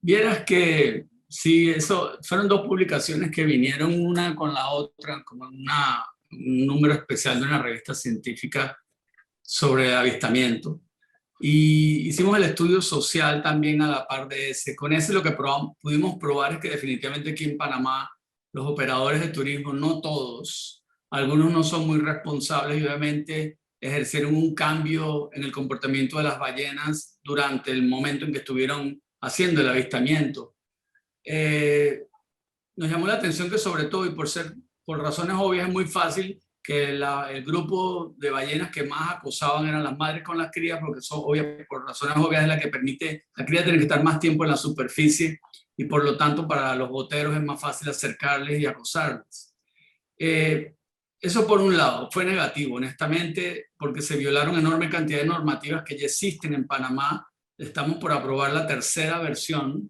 Vieras que sí, eso fueron dos publicaciones que vinieron una con la otra, como un número especial de una revista científica sobre avistamiento. Y hicimos el estudio social también a la par de ese. Con ese lo que pudimos probar es que definitivamente aquí en Panamá los operadores de turismo, no todos, algunos no son muy responsables y obviamente ejercieron un cambio en el comportamiento de las ballenas durante el momento en que estuvieron haciendo el avistamiento. Nos llamó la atención que sobre todo, y por razones obvias, es muy fácil que el grupo de ballenas que más acosaban eran las madres con las crías, porque son por razones obvias es la que permite, la cría tiene que estar más tiempo en la superficie y por lo tanto para los boteros es más fácil acercarles y acosarles. Eso por un lado fue negativo, honestamente, porque se violaron enorme cantidad de normativas que ya existen en Panamá. Estamos por aprobar la tercera versión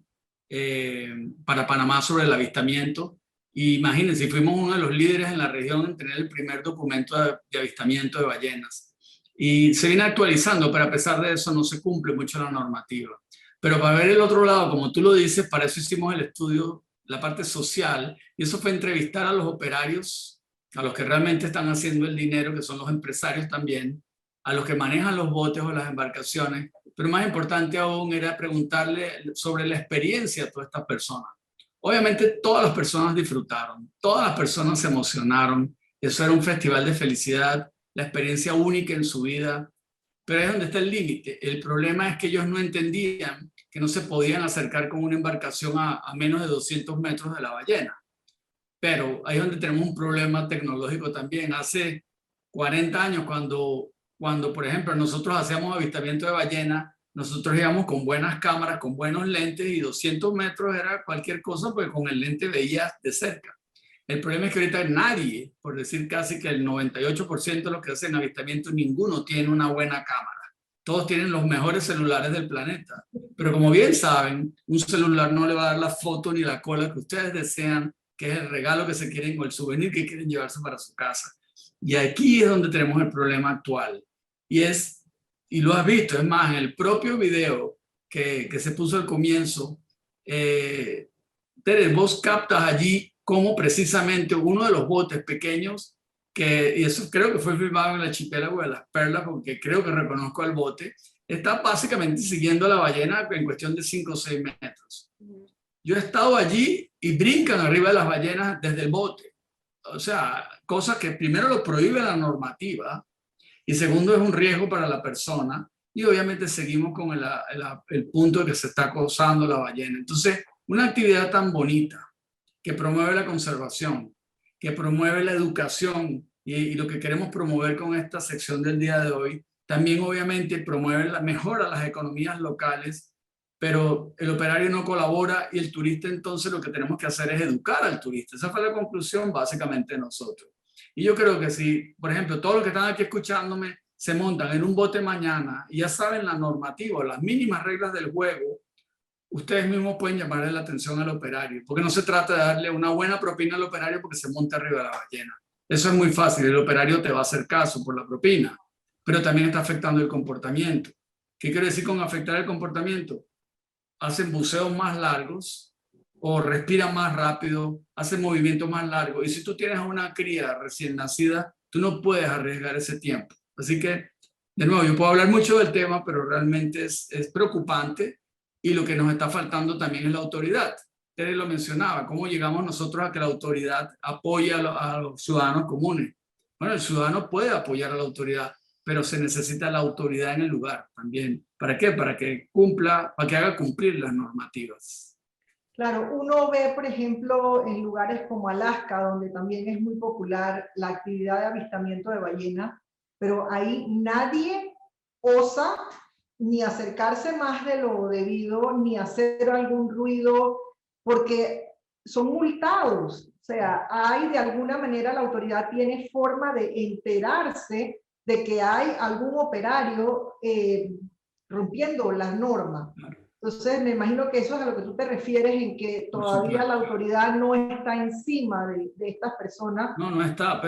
para Panamá sobre el avistamiento. Y imagínense, fuimos uno de los líderes en la región en tener el primer documento de avistamiento de ballenas. Y se viene actualizando, pero a pesar de eso no se cumple mucho la normativa. Pero para ver el otro lado, como tú lo dices, para eso hicimos el estudio, la parte social, y eso fue entrevistar a los operarios, a los que realmente están haciendo el dinero, que son los empresarios también, a los que manejan los botes o las embarcaciones, pero más importante aún era preguntarle sobre la experiencia de todas estas personas. Obviamente todas las personas disfrutaron, todas las personas se emocionaron, eso era un festival de felicidad, la experiencia única en su vida, pero ahí es donde está el límite. El problema es que ellos no entendían que no se podían acercar con una embarcación a menos de 200 metros de la ballena. Pero ahí es donde tenemos un problema tecnológico también. Hace 40 años, cuando por ejemplo, nosotros hacíamos avistamiento de ballena, nosotros íbamos con buenas cámaras, con buenos lentes, y 200 metros era cualquier cosa, porque con el lente veías de cerca. El problema es que ahorita nadie, por decir casi que el 98% de los que hacen avistamiento, ninguno tiene una buena cámara. Todos tienen los mejores celulares del planeta. Pero como bien saben, un celular no le va a dar la foto ni la cola que ustedes desean, que es el regalo que se quieren o el souvenir que quieren llevarse para su casa. Y aquí es donde tenemos el problema actual. Y lo has visto, es más, en el propio video que se puso al comienzo, Tere, vos captas allí cómo precisamente uno de los botes pequeños, y eso creo que fue filmado en el archipiélago de las Perlas, porque creo que reconozco al bote, está básicamente siguiendo a la ballena en cuestión de 5 o 6 metros. Yo he estado allí y brincan arriba de las ballenas desde el bote. O sea, cosas que primero lo prohíbe la normativa y segundo es un riesgo para la persona, y obviamente seguimos con el punto de que se está acosando la ballena. Entonces, una actividad tan bonita que promueve la conservación, que promueve la educación, y lo que queremos promover con esta sección del día de hoy, también obviamente promueve la mejora de las economías locales, pero el operario no colabora y el turista, entonces lo que tenemos que hacer es educar al turista. Esa fue la conclusión básicamente de nosotros. Y yo creo que si, por ejemplo, todos los que están aquí escuchándome se montan en un bote mañana y ya saben la normativa, las mínimas reglas del juego, ustedes mismos pueden llamarle la atención al operario, porque no se trata de darle una buena propina al operario porque se monte arriba de la ballena. Eso es muy fácil, el operario te va a hacer caso por la propina, pero también está afectando el comportamiento. ¿Qué quiere decir con afectar el comportamiento? Hacen buceos más largos o respiran más rápido, hacen movimientos más largos, y si tú tienes una cría recién nacida, tú no puedes arriesgar ese tiempo. Así que, de nuevo, yo puedo hablar mucho del tema, pero realmente es preocupante. Y lo que nos está faltando también es la autoridad. Tere lo mencionaba, ¿cómo llegamos nosotros a que la autoridad apoye a los ciudadanos comunes? Bueno, el ciudadano puede apoyar a la autoridad, pero se necesita la autoridad en el lugar también. ¿Para qué? Para que cumpla, para que haga cumplir las normativas.
Claro, uno ve, por ejemplo, en lugares como Alaska, donde también es muy popular la actividad de avistamiento de ballena, pero ahí nadie osa ni acercarse más de lo debido, ni hacer algún ruido, porque son multados. O sea, hay de alguna manera, la autoridad tiene forma de enterarse de que hay algún operario rompiendo las normas. Entonces, me imagino que eso es a lo que tú te refieres, en que todavía la autoridad no está encima de estas personas.
No, no está,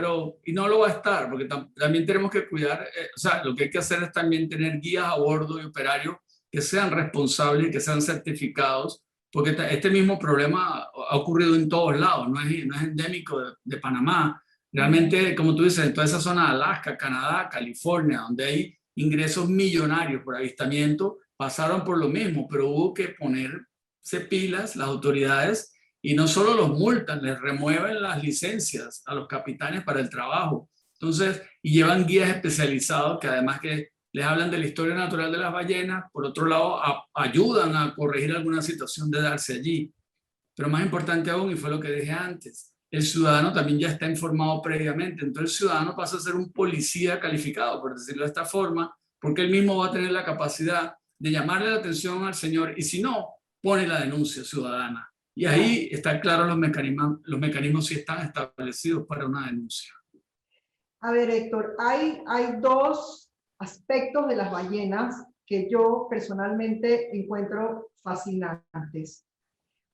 y no lo va a estar, porque también tenemos que cuidar, o sea, lo que hay que hacer es también tener guías a bordo y operarios que sean responsables y que sean certificados, porque este mismo problema ha ocurrido en todos lados, no es endémico de Panamá. Realmente, como tú dices, en toda esa zona de Alaska, Canadá, California, donde hay ingresos millonarios por avistamiento, pasaron por lo mismo, pero hubo que ponerse pilas las autoridades, y no solo los multan, les remueven las licencias a los capitanes para el trabajo. Entonces, y llevan guías especializados que además que les hablan de la historia natural de las ballenas, por otro lado ayudan a corregir alguna situación de darse allí. Pero más importante aún, y fue lo que dije antes, el ciudadano también ya está informado previamente, entonces el ciudadano pasa a ser un policía calificado, por decirlo de esta forma, porque él mismo va a tener la capacidad de llamarle la atención al señor, y si no, pone la denuncia ciudadana. Y ahí están claros los mecanismos si están establecidos para una denuncia.
A ver, Héctor, hay dos aspectos de las ballenas que yo personalmente encuentro fascinantes.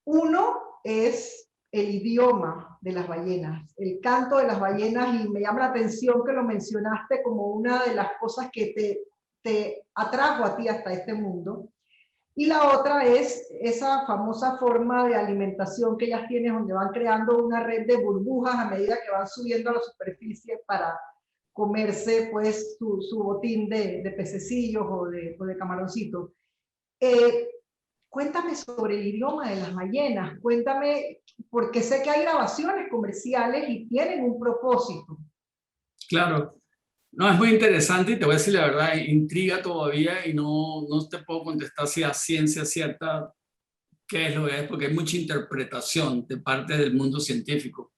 Uno es el idioma de las ballenas, el canto de las ballenas, y me llama la atención que lo mencionaste como una de las cosas que te atrajo a ti hasta este mundo. Y la otra es esa famosa forma de alimentación que ellas tienen, donde van creando una red de burbujas a medida que van subiendo a la superficie para comerse pues su botín de pececillos o de camaroncitos. Cuéntame sobre el idioma de las ballenas, cuéntame, porque sé que hay grabaciones comerciales y tienen un propósito.
Claro. No, es muy interesante y te voy a decir la verdad, intriga todavía y no te puedo contestar si a ciencia cierta qué es lo que es, porque hay mucha interpretación de parte del mundo científico.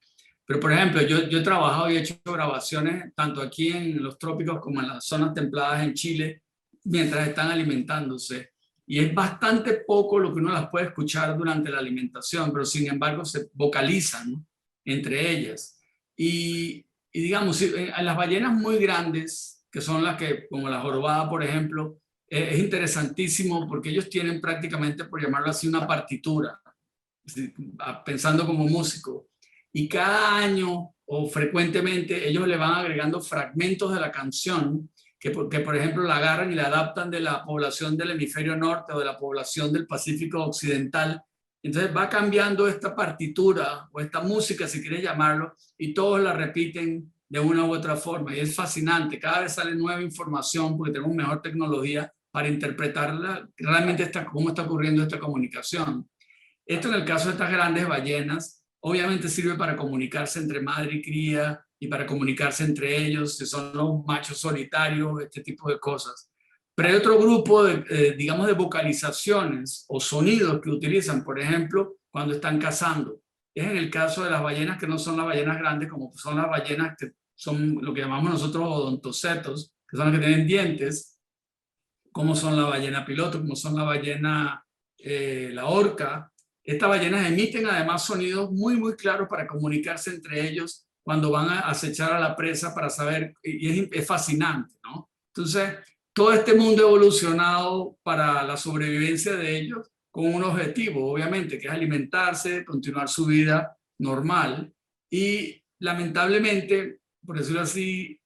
Pero, por ejemplo, yo he trabajado y he hecho grabaciones tanto aquí en los trópicos como en las zonas templadas en Chile, mientras están alimentándose. Y es bastante poco lo que uno las puede escuchar durante la alimentación, pero sin embargo se vocalizan, ¿no?, entre ellas. Y digamos, en las ballenas muy grandes, que son las que, como la jorobada, por ejemplo, es interesantísimo porque ellos tienen prácticamente, por llamarlo así, una partitura, pensando como músico. Y cada año o frecuentemente ellos le van agregando fragmentos de la canción que por ejemplo la agarran y la adaptan de la población del hemisferio norte o de la población del Pacífico occidental. Entonces va cambiando esta partitura o esta música, si quieres llamarlo, y todos la repiten de una u otra forma. Y es fascinante, cada vez sale nueva información porque tenemos mejor tecnología para interpretarla, realmente cómo está ocurriendo esta comunicación. Esto en el caso de estas grandes ballenas, obviamente sirve para comunicarse entre madre y cría y para comunicarse entre ellos, si son los machos solitarios, este tipo de cosas. Pero hay otro grupo, digamos, de vocalizaciones o sonidos que utilizan, por ejemplo, cuando están cazando. Es en el caso de las ballenas que no son las ballenas grandes, como son las ballenas que son lo que llamamos nosotros odontocetos, que son las que tienen dientes, como son la ballena piloto, como son la ballena, la orca. Estas ballenas emiten además sonidos muy, muy claros para comunicarse entre ellos cuando van a acechar a la presa para saber, y es fascinante, ¿no? Entonces, todo este mundo ha evolucionado para la sobrevivencia de ellos con un objetivo, obviamente, que es alimentarse, continuar su vida normal. Y lamentablemente, por decirlo así,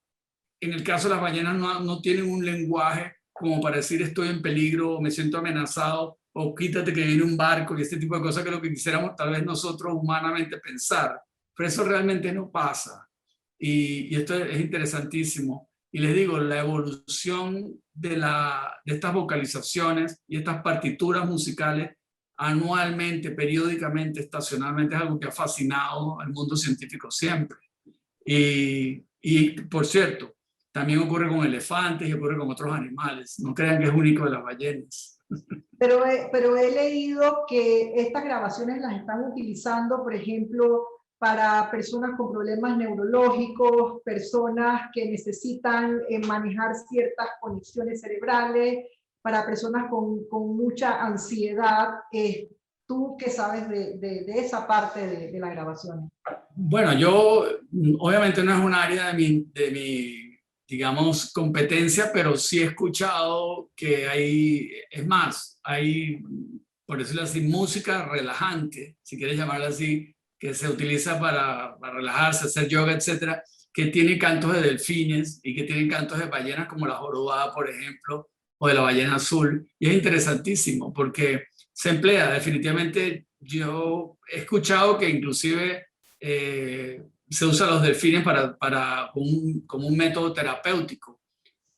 en el caso de las ballenas no tienen un lenguaje como para decir estoy en peligro, me siento amenazado, o quítate que viene un barco, y este tipo de cosas que es lo que quisiéramos tal vez nosotros humanamente pensar. Pero eso realmente no pasa. Y esto es interesantísimo. Y les digo, la evolución de estas vocalizaciones y estas partituras musicales anualmente, periódicamente, estacionalmente, es algo que ha fascinado al mundo científico siempre. Y por cierto, también ocurre con elefantes y ocurre con otros animales. No crean que es único de las ballenas.
Pero he leído que estas grabaciones las están utilizando, por ejemplo, para personas con problemas neurológicos, personas que necesitan manejar ciertas conexiones cerebrales, para personas con mucha ansiedad. ¿Tú qué sabes de esa parte de la grabación?
Bueno, yo obviamente no es un área de mi, digamos, competencia, pero sí he escuchado que es más, hay, por decirlo así, música relajante, si quieres llamarla así, que se utiliza para relajarse, hacer yoga, etcétera, que tiene cantos de delfines y que tienen cantos de ballenas como la jorobada, por ejemplo, o de la ballena azul. Y es interesantísimo porque se emplea definitivamente. Yo he escuchado que inclusive se usan los delfines como un método terapéutico.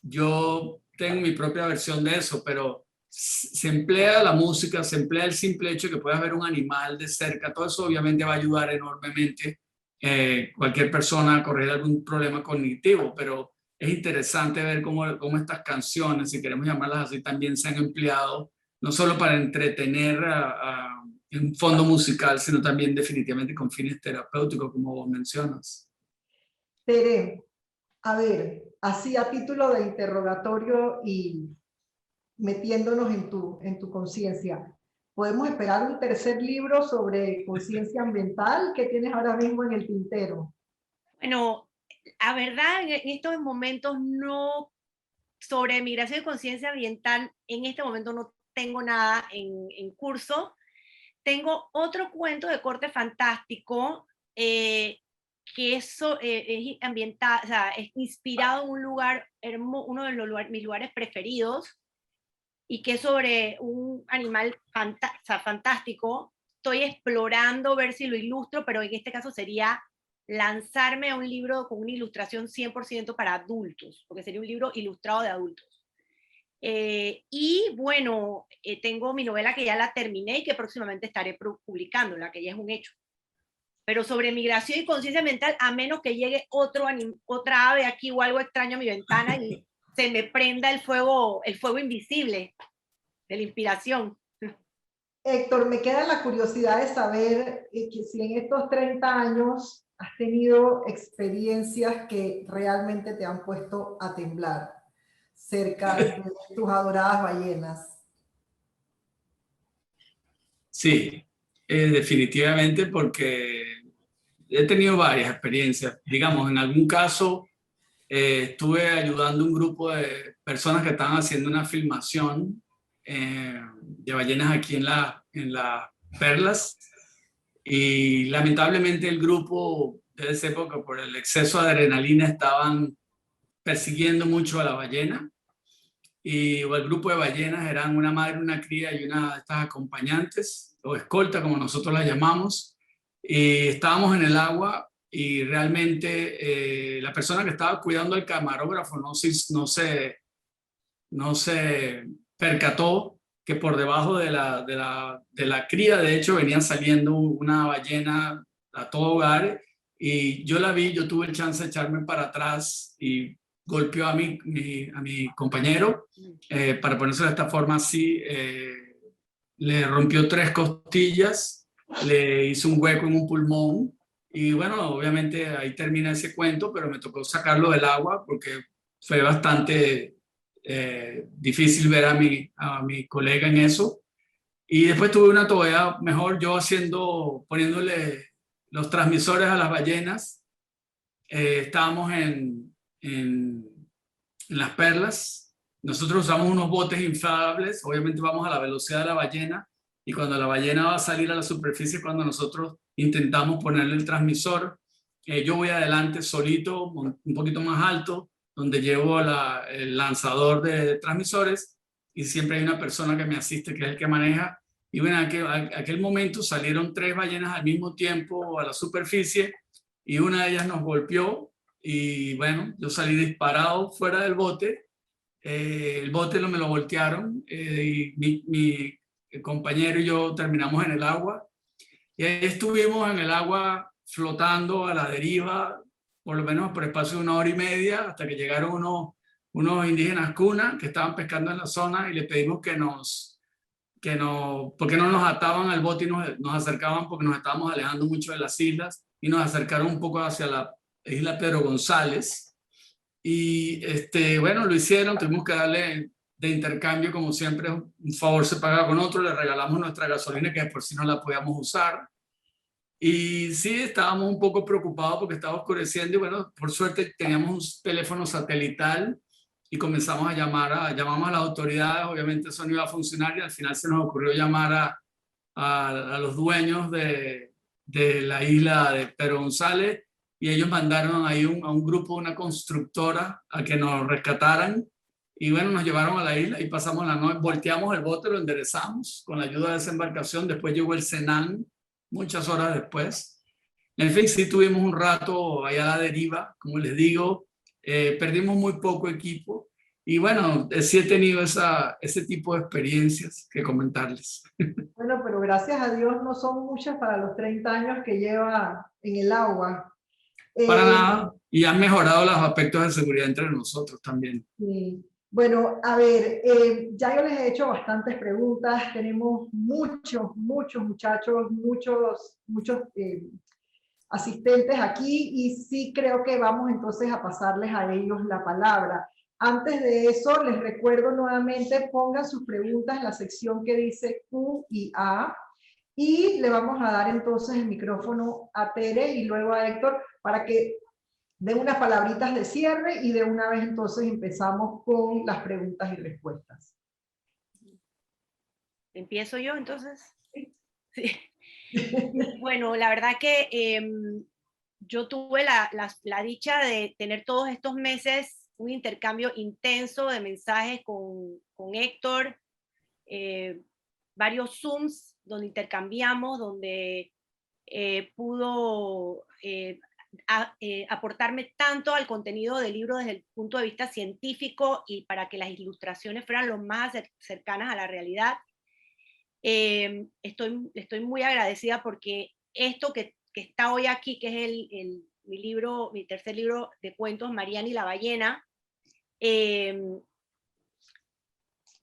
Yo tengo mi propia versión de eso, pero se emplea la música, se emplea el simple hecho de que puedas ver un animal de cerca. Todo eso obviamente va a ayudar enormemente cualquier persona a corregir algún problema cognitivo, pero es interesante ver cómo estas canciones, si queremos llamarlas así, también se han empleado no solo para entretener en un fondo musical, sino también definitivamente con fines terapéuticos, como vos mencionas.
Tere, a ver, así a título de interrogatorio y metiéndonos en tu conciencia, ¿podemos esperar un tercer libro sobre conciencia ambiental que tienes ahora mismo en el tintero?
Bueno, la verdad, en estos momentos no, sobre migración y conciencia ambiental, en este momento no tengo nada en curso. Tengo otro cuento de corte fantástico que es ambientado, o sea, es inspirado en un lugar hermoso, uno de mis lugares preferidos, y que es sobre un animal fantástico. Estoy explorando ver si lo ilustro, pero en este caso sería lanzarme a un libro con una ilustración 100% para adultos, porque sería un libro ilustrado de adultos. Y bueno, tengo mi novela que ya la terminé y que próximamente estaré publicándola, que ya es un hecho. Pero sobre migración y conciencia ambiental, a menos que llegue otra ave aquí o algo extraño a mi ventana y se me prenda el fuego invisible de la inspiración.
Héctor, me queda la curiosidad de saber que si en estos 30 años has tenido experiencias que realmente te han puesto a temblar cerca de tus adoradas ballenas.
Sí, definitivamente, porque he tenido varias experiencias. Digamos, en algún caso estuve ayudando a un grupo de personas que estaban haciendo una filmación de ballenas aquí en las Perlas, y lamentablemente el grupo de esa época, por el exceso de adrenalina, estaban persiguiendo mucho a la ballena, y el grupo de ballenas eran una madre, una cría y una de estas acompañantes, o escolta como nosotros la llamamos, y estábamos en el agua y realmente la persona que estaba cuidando al camarógrafo no se percató que por debajo de la cría, de hecho, venía saliendo una ballena a todo hogar, y yo la vi, yo tuve el chance de echarme para atrás y golpeó a mi compañero, para ponerse de esta forma así, le rompió 3 costillas, le hizo un hueco en un pulmón, y bueno, obviamente ahí termina ese cuento, pero me tocó sacarlo del agua porque fue bastante difícil ver a mi colega en eso. Y después tuve una todavía mejor, yo poniéndole los transmisores a las ballenas. Estábamos en las Perlas. Nosotros usamos unos botes inflables, obviamente vamos a la velocidad de la ballena, y cuando la ballena va a salir a la superficie, cuando nosotros intentamos ponerle el transmisor, yo voy adelante solito, un poquito más alto, donde llevo el lanzador de transmisores, y siempre hay una persona que me asiste, que es el que maneja. Y bueno, en aquel momento salieron 3 ballenas al mismo tiempo a la superficie, y una de ellas nos golpeó, y bueno, yo salí disparado fuera del bote. El bote me lo voltearon, y mi compañero y yo terminamos en el agua, y ahí estuvimos en el agua flotando a la deriva, por lo menos por espacio de 1 hora y media, hasta que llegaron unos indígenas Kuna que estaban pescando en la zona, y le pedimos porque no nos ataban al bote y nos acercaban, porque nos estábamos alejando mucho de las islas, y nos acercaron un poco hacia la isla Pedro González. Y bueno, lo hicieron, tuvimos que darle de intercambio, como siempre, un favor se paga con otro, le regalamos nuestra gasolina, que por si no la podíamos usar. Y sí, estábamos un poco preocupados porque estaba oscureciendo, y bueno, por suerte teníamos un teléfono satelital, y comenzamos llamamos a las autoridades. Obviamente eso no iba a funcionar, y al final se nos ocurrió llamar a los dueños de la isla de Pedro González, y ellos mandaron ahí a un grupo, una constructora, a que nos rescataran, y bueno, nos llevaron a la isla y pasamos la noche, volteamos el bote, lo enderezamos con la ayuda de esa embarcación. Después llegó el Senan muchas horas después. En fin, sí tuvimos un rato allá a la deriva, como les digo, perdimos muy poco equipo, y bueno, sí he tenido ese tipo de experiencias que comentarles.
Bueno, pero gracias a Dios no son muchas para los 30 años que lleva en el agua.
Para nada, y han mejorado los aspectos de seguridad entre nosotros también.
Sí. Bueno, a ver, ya yo les he hecho bastantes preguntas, tenemos muchos muchachos, muchos asistentes aquí, y sí creo que vamos entonces a pasarles a ellos la palabra. Antes de eso, les recuerdo nuevamente, pongan sus preguntas en la sección que dice Q y A, y le vamos a dar entonces el micrófono a Tere y luego a Héctor para que den unas palabritas de cierre, y de una vez entonces empezamos con las preguntas y respuestas.
¿Empiezo yo entonces? Sí. Bueno, la verdad que yo tuve la dicha de tener todos estos meses un intercambio intenso de mensajes con Héctor, varios Zooms donde intercambiamos, donde pudo aportarme tanto al contenido del libro desde el punto de vista científico y para que las ilustraciones fueran lo más cercanas a la realidad. Estoy muy agradecida porque esto que está hoy aquí, que es mi tercer libro de cuentos, Mariana y la ballena,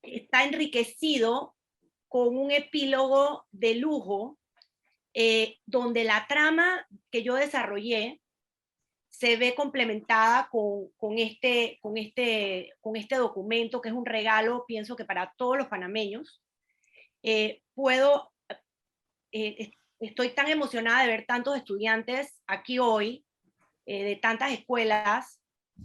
está enriquecido con un epílogo de lujo, donde la trama que yo desarrollé se ve complementada con este documento, que es un regalo, pienso que para todos los panameños. Estoy tan emocionada de ver tantos estudiantes aquí hoy, de tantas escuelas,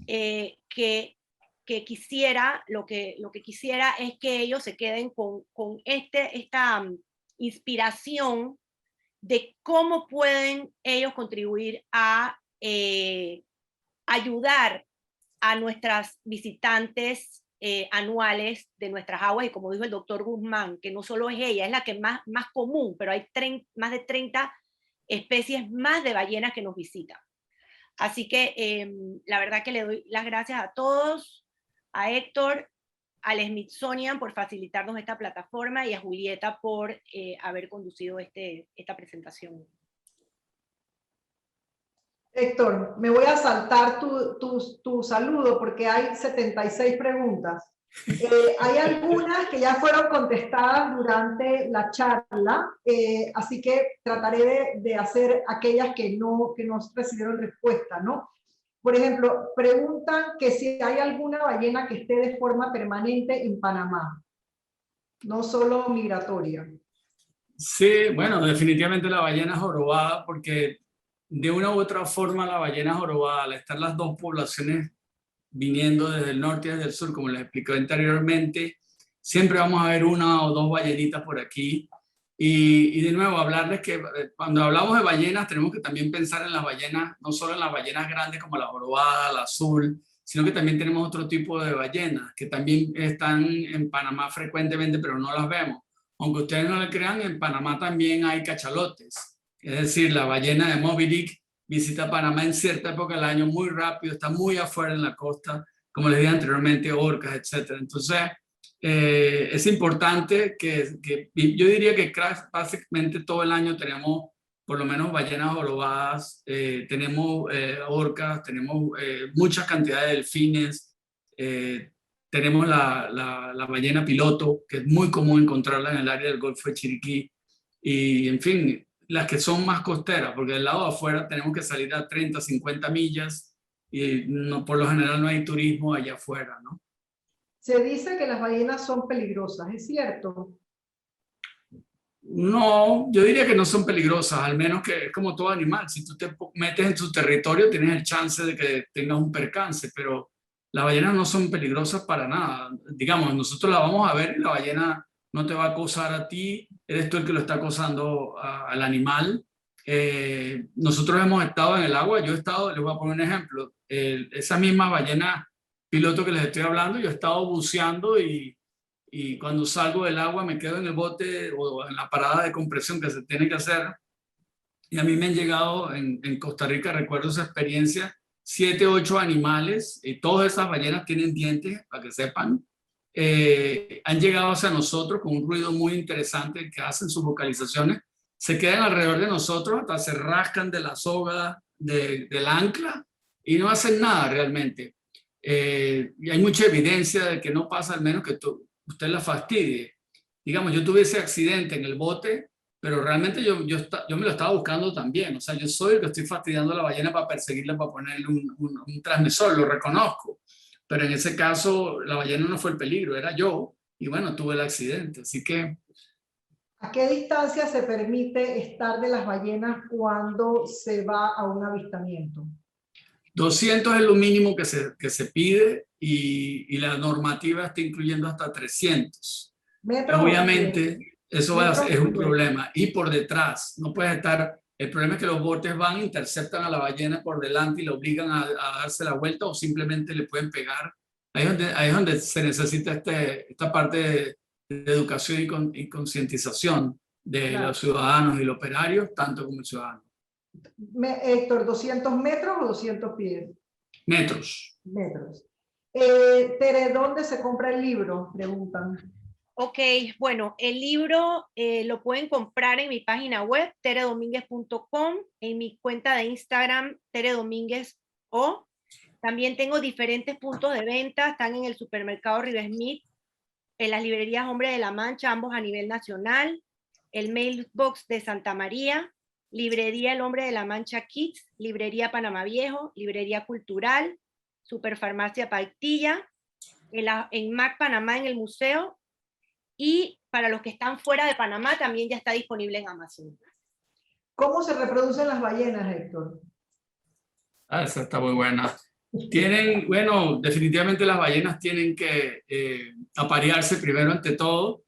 que quisiera, lo que quisiera es que ellos se queden con esta inspiración de cómo pueden ellos contribuir a ayudar a nuestras visitantes anuales de nuestras aguas, y como dijo el doctor Guzmán, que no solo es ella, es la que más común, pero hay más de 30 especies más de ballenas que nos visitan. Así que la verdad que le doy las gracias a todos, a Héctor, al Smithsonian por facilitarnos esta plataforma y a Julieta por haber conducido esta presentación.
Héctor, me voy a saltar tu saludo porque hay 76 preguntas. Hay algunas que ya fueron contestadas durante la charla, así que trataré de hacer aquellas que no recibieron respuesta, ¿no? Por ejemplo, preguntan que si hay alguna ballena que esté de forma permanente en Panamá, no solo migratoria.
Sí, bueno, definitivamente la ballena jorobada, porque de una u otra forma la ballena jorobada, al estar las dos poblaciones viniendo desde el norte y desde el sur, como les expliqué anteriormente, siempre vamos a ver una o dos ballenitas por aquí. Y de nuevo, hablarles que cuando hablamos de ballenas tenemos que también pensar en las ballenas, no solo en las ballenas grandes como la jorobada, la azul, sino que también tenemos otro tipo de ballenas que también están en Panamá frecuentemente, pero no las vemos. Aunque ustedes no lo crean, en Panamá también hay cachalotes. Es decir, la ballena de Moby Dick visita Panamá en cierta época del año muy rápido, está muy afuera en la costa, como les dije anteriormente, orcas, etc. Entonces, es importante que yo diría que básicamente todo el año tenemos por lo menos ballenas jorobadas, tenemos orcas, tenemos muchas cantidades de delfines, tenemos la ballena piloto, que es muy común encontrarla en el área del Golfo de Chiriquí, y en fin, las que son más costeras, porque del lado de afuera tenemos que salir a 30, 50 millas, y por lo general no hay turismo allá afuera, ¿no?
Se dice que las ballenas son peligrosas, ¿es cierto?
No, yo diría que no son peligrosas, al menos que es como todo animal. Si tú te metes en su territorio, tienes el chance de que tengas un percance, pero las ballenas no son peligrosas para nada. Digamos, nosotros la vamos a ver y la ballena no te va a acosar a ti, eres tú el que lo está acosando al animal. Nosotros hemos estado en el agua, yo he estado, les voy a poner un ejemplo, esa misma ballena piloto que les estoy hablando, yo he estado buceando y cuando salgo del agua me quedo en el bote o en la parada de compresión que se tiene que hacer. Y a mí me han llegado en Costa Rica, recuerdo esa experiencia, 7, 8 animales, y todas esas ballenas tienen dientes, para que sepan, han llegado hacia nosotros con un ruido muy interesante que hacen sus vocalizaciones, se quedan alrededor de nosotros, hasta se rascan de la soga del ancla y no hacen nada realmente. Y hay mucha evidencia de que no pasa, al menos que usted la fastidie. Digamos, yo tuve ese accidente en el bote, pero realmente yo me lo estaba buscando también. O sea, yo soy el que estoy fastidiando a la ballena para perseguirla, para ponerle un transmisor, lo reconozco. Pero en ese caso, la ballena no fue el peligro, era yo. Y bueno, tuve el accidente. Así que...
¿A qué distancia se permite estar de las ballenas cuando se va a un avistamiento?
200 es lo mínimo que se pide y la normativa está incluyendo hasta 300. Obviamente, eso es un problema. Y por detrás, no puedes estar... El problema es que los botes van, interceptan a la ballena por delante y la obligan a darse la vuelta o simplemente le pueden pegar. Ahí es donde se necesita esta parte de educación y concientización de los ciudadanos y los operarios, tanto como el ciudadano.
Héctor, ¿200 metros o 200 pies?
Metros.
Metros. Tere, ¿dónde se compra el libro? Preguntan.
Ok, bueno, el libro lo pueden comprar en mi página web, teredomínguez.com, en mi cuenta de Instagram, teredomínguez.o. También tengo diferentes puntos de venta, están en el supermercado Rivesmith, en las librerías Hombre de la Mancha, ambos a nivel nacional, el Mailbox de Santa María, librería El Hombre de la Mancha Kids, librería Panamá Viejo, librería Cultural, Superfarmacia Paitilla, en Mac Panamá en el museo, y para los que están fuera de Panamá también ya está disponible en Amazon.
¿Cómo se reproducen las ballenas, Héctor?
Ah, esa está muy buena. Tienen, bueno, definitivamente las ballenas tienen que aparearse primero ante todo,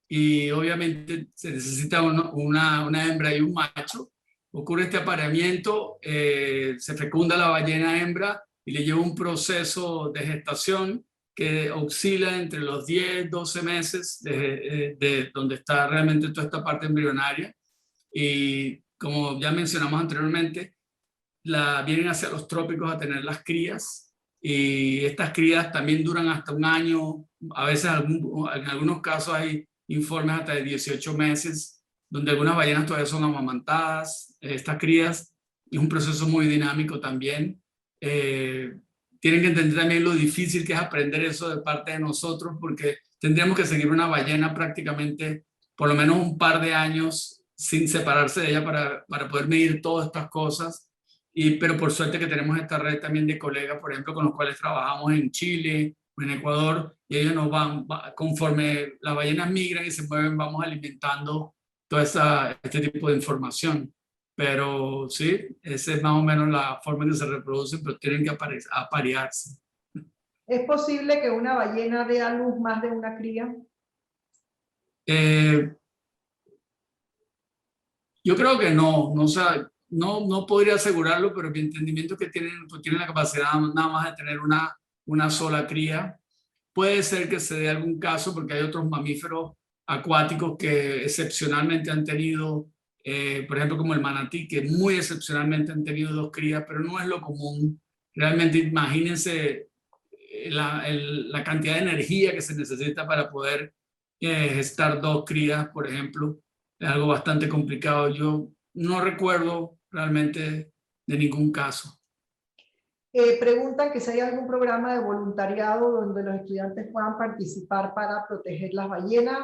y obviamente se necesita una hembra y un macho. Ocurre este apareamiento, se fecunda la ballena hembra y le lleva un proceso de gestación que oscila entre los 10, 12 meses de donde está realmente toda esta parte embrionaria. Y como ya mencionamos anteriormente, vienen hacia los trópicos a tener las crías, y estas crías también duran hasta un año, a veces en algunos casos hay informes hasta de 18 meses, donde algunas ballenas todavía son amamantadas. Estas crías es un proceso muy dinámico también. Tienen que entender también lo difícil que es aprender eso de parte de nosotros, porque tendríamos que seguir una ballena prácticamente por lo menos un par de años sin separarse de ella para poder medir todas estas cosas. Pero por suerte que tenemos esta red también de colegas, por ejemplo, con los cuales trabajamos en Chile o en Ecuador, y ellos nos conforme las ballenas migran y se mueven, vamos alimentando toda este tipo de información. Pero sí, esa es más o menos la forma en que se reproducen, pero tienen que aparearse.
¿Es posible que una ballena dé a luz más de una cría?
Yo creo que no, o sea, no podría asegurarlo, pero mi entendimiento es que pues tienen la capacidad nada más de tener una sola cría. Puede ser que se dé algún caso porque hay otros mamíferos acuáticos que excepcionalmente han tenido, por ejemplo, como el manatí, que muy excepcionalmente han tenido 2 crías, pero no es lo común. Realmente imagínense la cantidad de energía que se necesita para poder gestar 2 crías, por ejemplo. Es algo bastante complicado. Yo no recuerdo realmente de ningún caso.
Preguntan que si hay algún programa de voluntariado donde los estudiantes puedan participar para proteger las ballenas.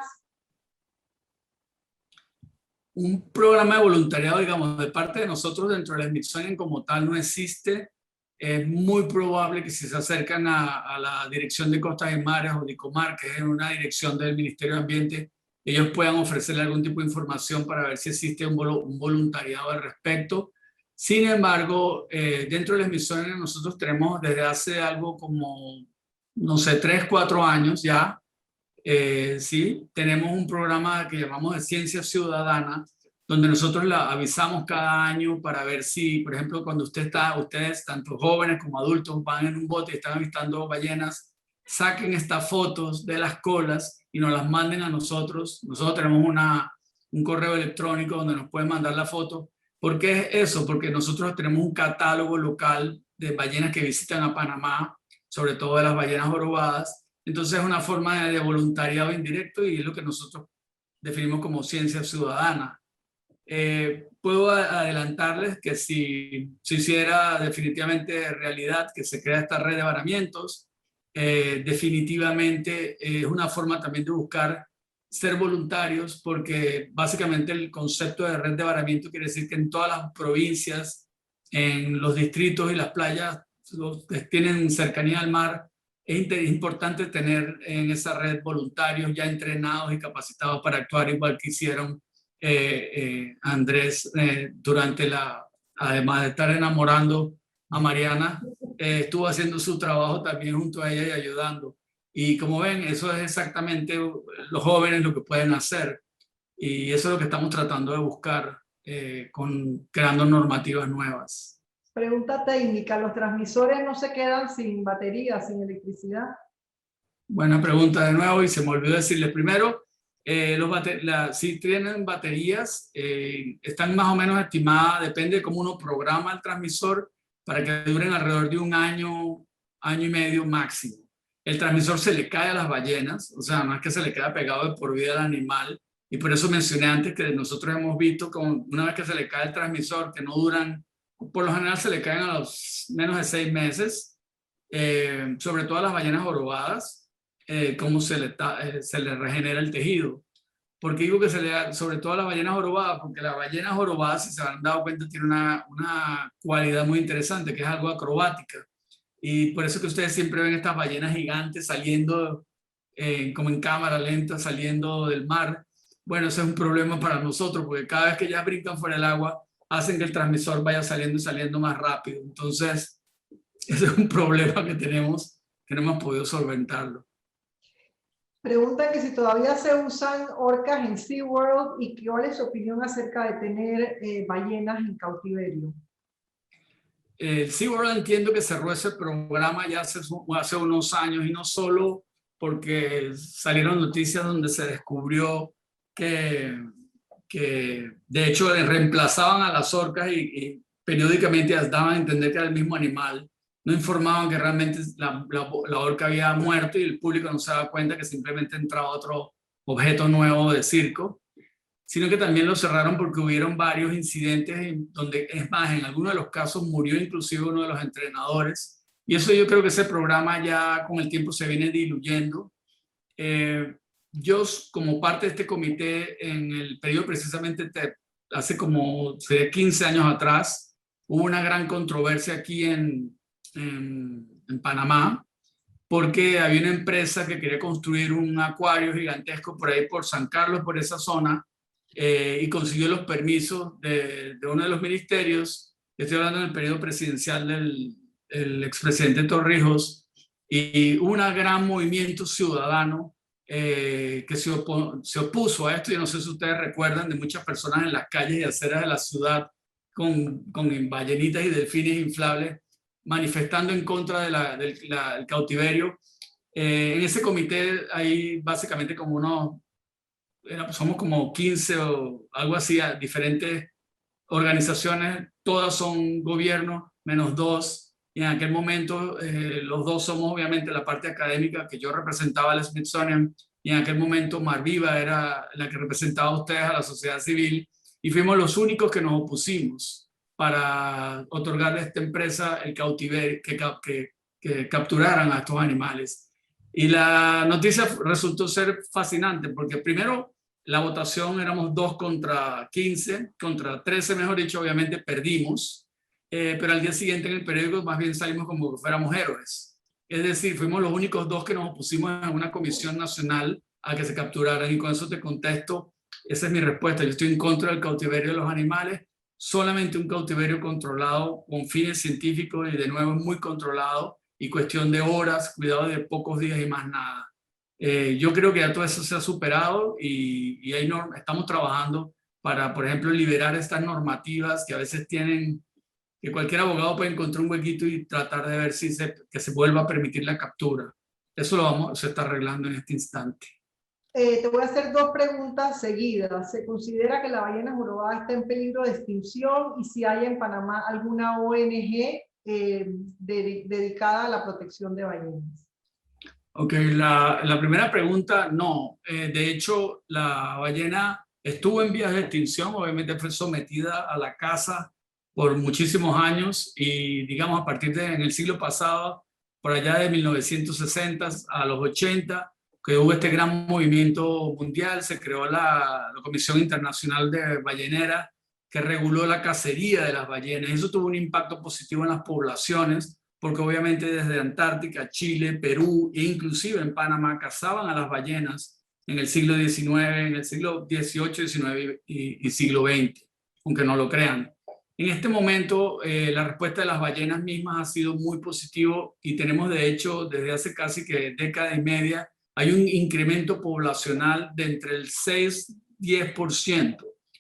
Un programa de voluntariado, digamos, de parte de nosotros dentro de la Smithsonian como tal no existe. Es muy probable que si se acercan a la Dirección de Costas y Mares o DICOMAR, que es una dirección del Ministerio de Ambiente, ellos puedan ofrecerle algún tipo de información para ver si existe un voluntariado al respecto. Sin embargo, dentro de la Smithsonian nosotros tenemos desde hace algo como, no sé, 3, 4 años ya, sí, tenemos un programa que llamamos de Ciencia Ciudadana, donde nosotros la avisamos cada año para ver si, por ejemplo, cuando ustedes, tanto jóvenes como adultos, van en un bote y están avistando ballenas, saquen estas fotos de las colas y nos las manden a nosotros. Nosotros tenemos un correo electrónico donde nos pueden mandar la foto. ¿Por qué es eso? Porque nosotros tenemos un catálogo local de ballenas que visitan a Panamá, sobre todo de las ballenas jorobadas. Entonces es una forma de voluntariado indirecto y es lo que nosotros definimos como ciencia ciudadana. Puedo adelantarles que si se hiciera definitivamente realidad que se crea esta red de varamientos, definitivamente es una forma también de buscar ser voluntarios, porque básicamente el concepto de red de varamiento quiere decir que en todas las provincias, en los distritos y las playas los que tienen cercanía al mar, es importante tener en esa red voluntarios ya entrenados y capacitados para actuar igual que hicieron Andrés durante además de estar enamorando a Mariana, estuvo haciendo su trabajo también junto a ella y ayudando. Y como ven, eso es exactamente los jóvenes lo que pueden hacer. Y eso es lo que estamos tratando de buscar creando normativas nuevas.
Pregunta técnica, ¿los transmisores no se quedan sin batería, sin electricidad?
Buena pregunta de nuevo, y se me olvidó decirles primero, Si tienen baterías, están más o menos estimadas, depende de cómo uno programa el transmisor, para que duren alrededor de un año, año y medio máximo. El transmisor se le cae a las ballenas, o sea, no es que se le queda pegado de por vida al animal, y por eso mencioné antes que nosotros hemos visto como una vez que se le cae el transmisor, que no duran, por lo general se le caen a los menos de 6 meses, sobre todo a las ballenas jorobadas, cómo se le regenera el tejido. ¿Por qué digo que se le da, sobre todo a las ballenas jorobadas? Porque la ballena jorobada, si se han dado cuenta, tiene una cualidad muy interesante, que es algo acrobática. Y por eso que ustedes siempre ven estas ballenas gigantes saliendo como en cámara lenta, saliendo del mar. Bueno, ese es un problema para nosotros, porque cada vez que ellas brincan fuera del agua, hacen que el transmisor vaya saliendo y saliendo más rápido. Entonces, ese es un problema que tenemos, que no hemos podido solventarlo.
Preguntan que si todavía se usan orcas en SeaWorld y cuál es su opinión acerca de tener ballenas en cautiverio.
SeaWorld entiendo que cerró ese programa ya hace unos años, y no solo porque salieron noticias donde se descubrió que de hecho reemplazaban a las orcas y periódicamente daban a entender que era el mismo animal. No informaban que realmente la orca había muerto y el público no se daba cuenta que simplemente entraba otro objeto nuevo de circo, sino que también lo cerraron porque hubieron varios incidentes donde, es más, en algunos de los casos murió inclusive uno de los entrenadores, y eso yo creo que ese programa ya con el tiempo se viene diluyendo. Yo, como parte de este comité, en el periodo precisamente hace como 15 años atrás, hubo una gran controversia aquí en Panamá, porque había una empresa que quería construir un acuario gigantesco por ahí por San Carlos, por esa zona, y consiguió los permisos de uno de los ministerios. Estoy hablando del periodo presidencial del expresidente Torrijos, y hubo un gran movimiento ciudadano que se opuso a esto. Yo no sé si ustedes recuerdan de muchas personas en las calles y aceras de la ciudad con ballenitas y delfines inflables manifestando en contra del cautiverio. En ese comité hay básicamente como somos como 15 o algo así, diferentes organizaciones, todas son gobiernos, menos 2, y en aquel momento los 2 somos obviamente la parte académica, que yo representaba al Smithsonian, y en aquel momento Marviva era la que representaba a ustedes, a la sociedad civil, y fuimos los únicos que nos opusimos para otorgarle a esta empresa el cautiverio, que capturaran a estos animales. Y la noticia resultó ser fascinante, porque primero la votación éramos 2 contra 15, contra 13 mejor dicho, obviamente perdimos, pero al día siguiente en el periódico más bien salimos como que fuéramos héroes. Es decir, fuimos los únicos 2 que nos opusimos en una comisión nacional a que se capturaran, y con eso te contesto, esa es mi respuesta. Yo estoy en contra del cautiverio de los animales, solamente un cautiverio controlado con fines científicos, y de nuevo muy controlado, y cuestión de horas, cuidado de pocos días y más nada. Yo creo que ya todo eso se ha superado, y estamos trabajando para, por ejemplo, liberar estas normativas que a veces tienen, que cualquier abogado puede encontrar un huequito y tratar de ver que se vuelva a permitir la captura. Eso se está arreglando en este instante.
Te voy a hacer 2 preguntas seguidas. ¿Se considera que la ballena jorobada está en peligro de extinción? Y si hay en Panamá alguna ONG dedicada a la protección de ballenas.
Ok, la primera pregunta, no. De hecho, la ballena estuvo en vías de extinción, obviamente fue sometida a la caza por muchísimos años, y digamos a partir en el siglo pasado, por allá de 1960 a los 80, que hubo este gran movimiento mundial, se creó la Comisión Internacional de Ballenera, que reguló la cacería de las ballenas. Eso tuvo un impacto positivo en las poblaciones, porque obviamente desde Antártica, Chile, Perú e inclusive en Panamá cazaban a las ballenas en el siglo XIX, en el siglo XVIII, XIX y siglo XX, aunque no lo crean. En este momento la respuesta de las ballenas mismas ha sido muy positivo, y tenemos de hecho desde hace casi que década y media hay un incremento poblacional de entre el 6-10%.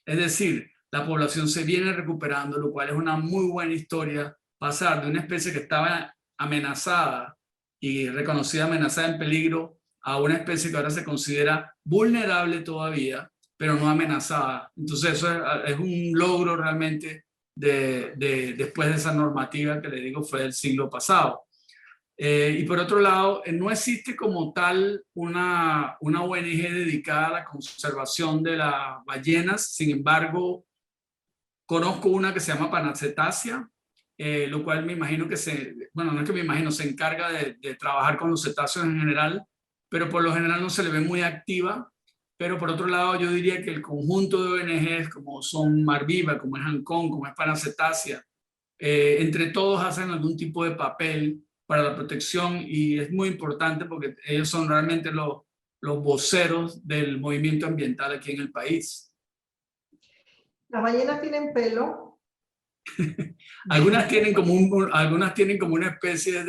Es decir, la población se viene recuperando, lo cual es una muy buena historia. Pasar de una especie que estaba amenazada y reconocida amenazada en peligro a una especie que ahora se considera vulnerable todavía, pero no amenazada. Entonces eso es un logro realmente después de esa normativa que le digo fue del siglo pasado. Y por otro lado, no existe como tal una ONG dedicada a la conservación de las ballenas. Sin embargo, conozco una que se llama Panacetacia, lo cual me imagino que bueno, no es que me imagino, se encarga de trabajar con los cetáceos en general, pero por lo general no se le ve muy activa. Pero por otro lado, yo diría que el conjunto de ONGs, como son Mar Viva, como es Ancón, como es Panacetacia, entre todos hacen algún tipo de papel para la protección, y es muy importante porque ellos son realmente los voceros del movimiento ambiental aquí en el país.
¿Las ballenas tienen pelo?
Algunas tienen como una especie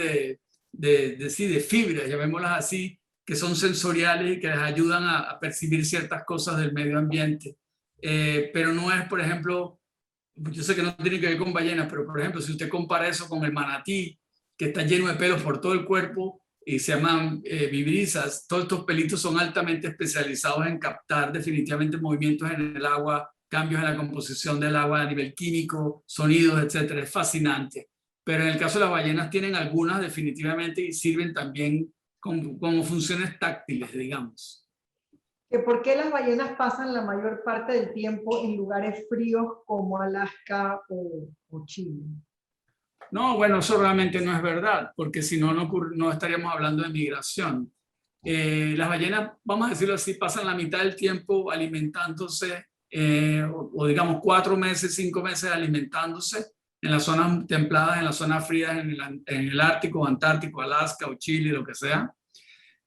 de fibras, llamémoslas así, que son sensoriales y que les ayudan a percibir ciertas cosas del medio ambiente. Pero no es, por ejemplo, yo sé que no tiene que ver con ballenas, pero por ejemplo, si usted compara eso con el manatí, que está lleno de pelos por todo el cuerpo y se llaman vibrisas, todos estos pelitos son altamente especializados en captar definitivamente movimientos en el agua, cambios en la composición del agua a nivel químico, sonidos, etcétera. Es fascinante. Pero en el caso de las ballenas tienen algunas definitivamente y sirven también como funciones táctiles, digamos.
¿Por qué las ballenas pasan la mayor parte del tiempo en lugares fríos como Alaska o Chile?
No, bueno, eso realmente no es verdad, porque si no, no estaríamos hablando de migración. Las ballenas, vamos a decirlo así, pasan la mitad del tiempo alimentándose, o digamos 4 meses, 5 meses alimentándose en las zonas templadas, en las zonas frías, en el Ártico, Antártico, Alaska o Chile, lo que sea.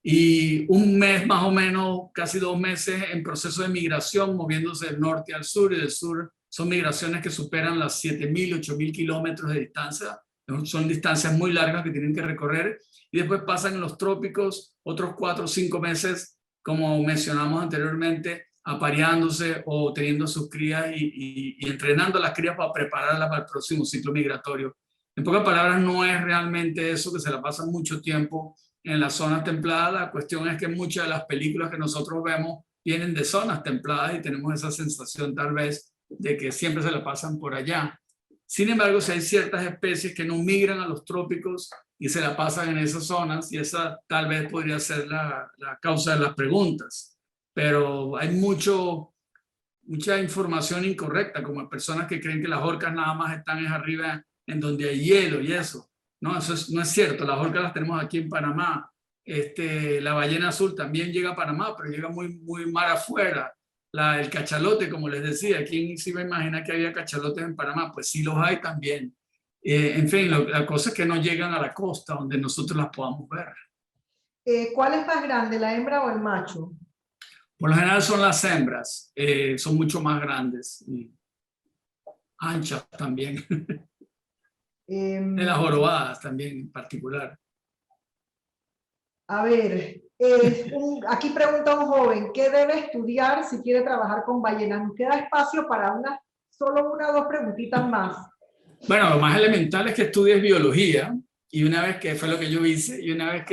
Y 1 mes más o menos, casi 2 meses en proceso de migración, moviéndose del norte al sur, y del sur son migraciones que superan las 7.000, 8.000 kilómetros de distancia. Son distancias muy largas que tienen que recorrer, y después pasan en los trópicos otros 4 o 5 meses, como mencionamos anteriormente, apareándose o teniendo sus crías y entrenando a las crías para prepararlas para el próximo ciclo migratorio. En pocas palabras, no es realmente eso que se la pasa mucho tiempo en las zonas templadas. La cuestión es que muchas de las películas que nosotros vemos vienen de zonas templadas y tenemos esa sensación tal vez de que siempre se la pasan por allá. Sin embargo, si hay ciertas especies que no migran a los trópicos y se la pasan en esas zonas, y esa tal vez podría ser la causa de las preguntas. Pero hay mucha información incorrecta, como personas que creen que las orcas nada más están arriba en donde hay hielo y eso. No, eso no es cierto. Las orcas las tenemos aquí en Panamá. La ballena azul también llega a Panamá, pero llega muy, muy mar afuera. El cachalote, como les decía, ¿quién se iba a imaginar que había cachalotes en Panamá? Pues sí los hay también. En fin, la cosa es que no llegan a la costa donde nosotros las podamos ver.
¿Cuál es más grande, la hembra o el macho?
Por lo general son las hembras, son mucho más grandes y anchas también. De las jorobadas también en particular.
A ver, aquí pregunta un joven, ¿qué debe estudiar si quiere trabajar con ballenas? Nos queda espacio para solo 1 o 2 preguntitas más.
Bueno, lo más elemental es que estudies biología, y una vez que fue lo que yo hice, y una vez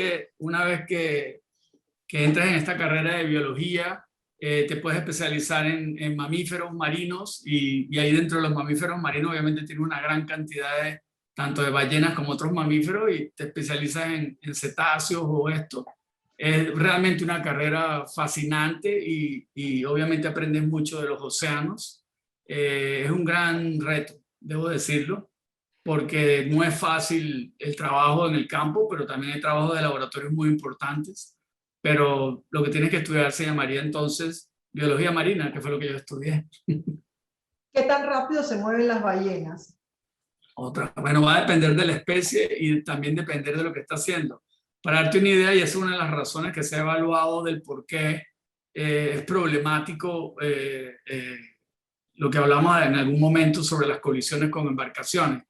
que entres en esta carrera de biología, te puedes especializar en mamíferos marinos, y ahí dentro de los mamíferos marinos obviamente tiene una gran cantidad tanto de ballenas como otros mamíferos, y te especializas en cetáceos o esto. Es realmente una carrera fascinante y obviamente aprendes mucho de los océanos. Es un gran reto, debo decirlo, porque no es fácil el trabajo en el campo, pero también hay trabajos de laboratorios muy importantes. Pero lo que tienes que estudiar se llamaría entonces biología marina, que fue lo que yo estudié.
¿Qué tan rápido se mueven las ballenas?
Bueno, va a depender de la especie y también depender de lo que está haciendo. Para darte una idea, y esa es una de las razones que se ha evaluado del por qué es problemático lo que hablamos en algún momento sobre las colisiones con embarcaciones.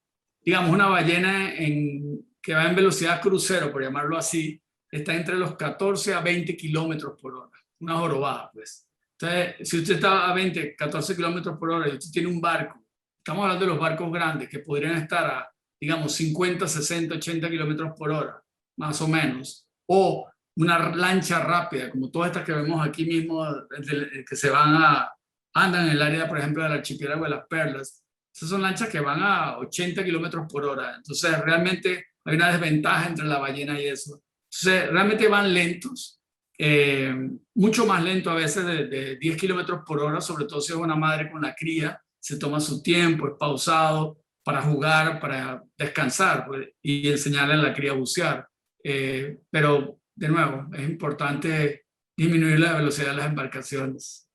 Digamos, una ballena que va en velocidad crucero, por llamarlo así, está entre los 14 a 20 kilómetros por hora. Una jorobada, pues. Entonces, si usted está a 20, 14 kilómetros por hora y usted tiene un barco, estamos hablando de los barcos grandes que podrían estar a, digamos, 50, 60, 80 kilómetros por hora, más o menos. O una lancha rápida, como todas estas que vemos aquí mismo, que andan en el área, por ejemplo, del archipiélago de las Perlas. Esas son lanchas que van a 80 kilómetros por hora. Entonces, realmente hay una desventaja entre la ballena y eso. Entonces, realmente van lentos, mucho más lento a veces de 10 kilómetros por hora, sobre todo si es una madre con la cría, se toma su tiempo, es pausado para jugar, para descansar, pues, y enseñarle a la cría a bucear. Pero, de nuevo, es importante disminuir la velocidad de las embarcaciones.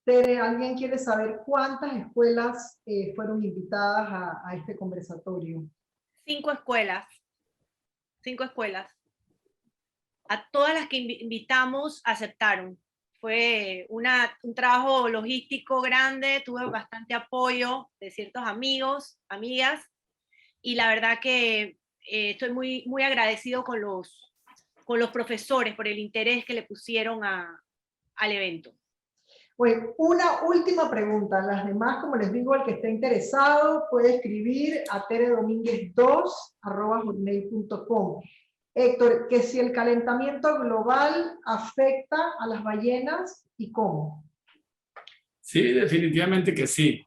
Tere, ¿alguien quiere saber cuántas escuelas fueron invitadas a este conversatorio?
5 escuelas. 5 escuelas. A todas las que invitamos aceptaron. Fue un trabajo logístico grande, tuve bastante apoyo de ciertos amigos, amigas, y la verdad que estoy muy, muy agradecido con los profesores por el interés que le pusieron al evento.
Bueno, una última pregunta. Las demás, como les digo, el que esté interesado puede escribir a teredominguez2@hotmail.com. Héctor, que si el calentamiento global afecta a las ballenas y cómo.
Sí, definitivamente que sí.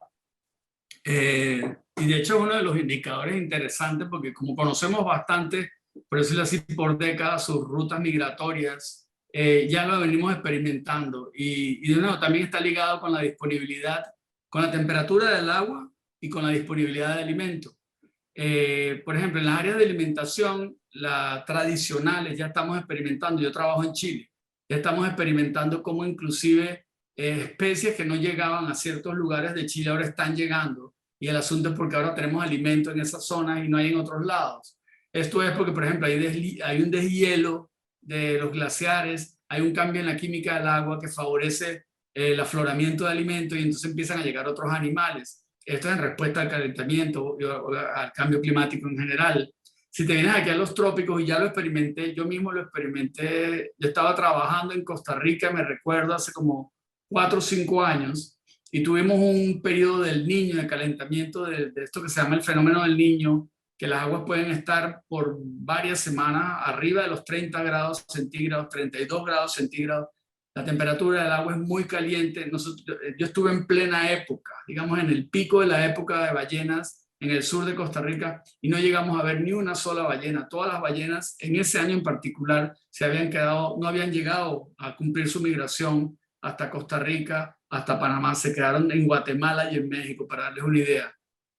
Y de hecho es uno de los indicadores interesantes porque como conocemos bastante, por decirlo así, por décadas sus rutas migratorias, ya lo venimos experimentando. Y de nuevo también está ligado con la disponibilidad, con la temperatura del agua y con la disponibilidad de alimento. Por ejemplo, en las áreas de alimentación, las tradicionales, ya estamos experimentando, yo trabajo en Chile, ya estamos experimentando cómo inclusive especies que no llegaban a ciertos lugares de Chile ahora están llegando. Y el asunto es porque ahora tenemos alimentos en esas zonas y no hay en otros lados. Esto es porque, por ejemplo, hay un deshielo de los glaciares, hay un cambio en la química del agua que favorece el afloramiento de alimentos y entonces empiezan a llegar otros animales. Esto es en respuesta al calentamiento, al cambio climático en general. Si te vienes aquí a los trópicos, y ya lo experimenté, yo mismo lo experimenté, yo estaba trabajando en Costa Rica, me recuerdo, hace como 4 o 5 años, y tuvimos un periodo del Niño, de calentamiento, de esto que se llama el fenómeno del Niño, que las aguas pueden estar por varias semanas arriba de los 30 grados centígrados, 32 grados centígrados. La temperatura del agua es muy caliente. Yo estuve en plena época, digamos en el pico de la época de ballenas en el sur de Costa Rica y no llegamos a ver ni una sola ballena. Todas las ballenas en ese año en particular no habían llegado a cumplir su migración hasta Costa Rica, hasta Panamá. Se quedaron en Guatemala y en México, para darles una idea.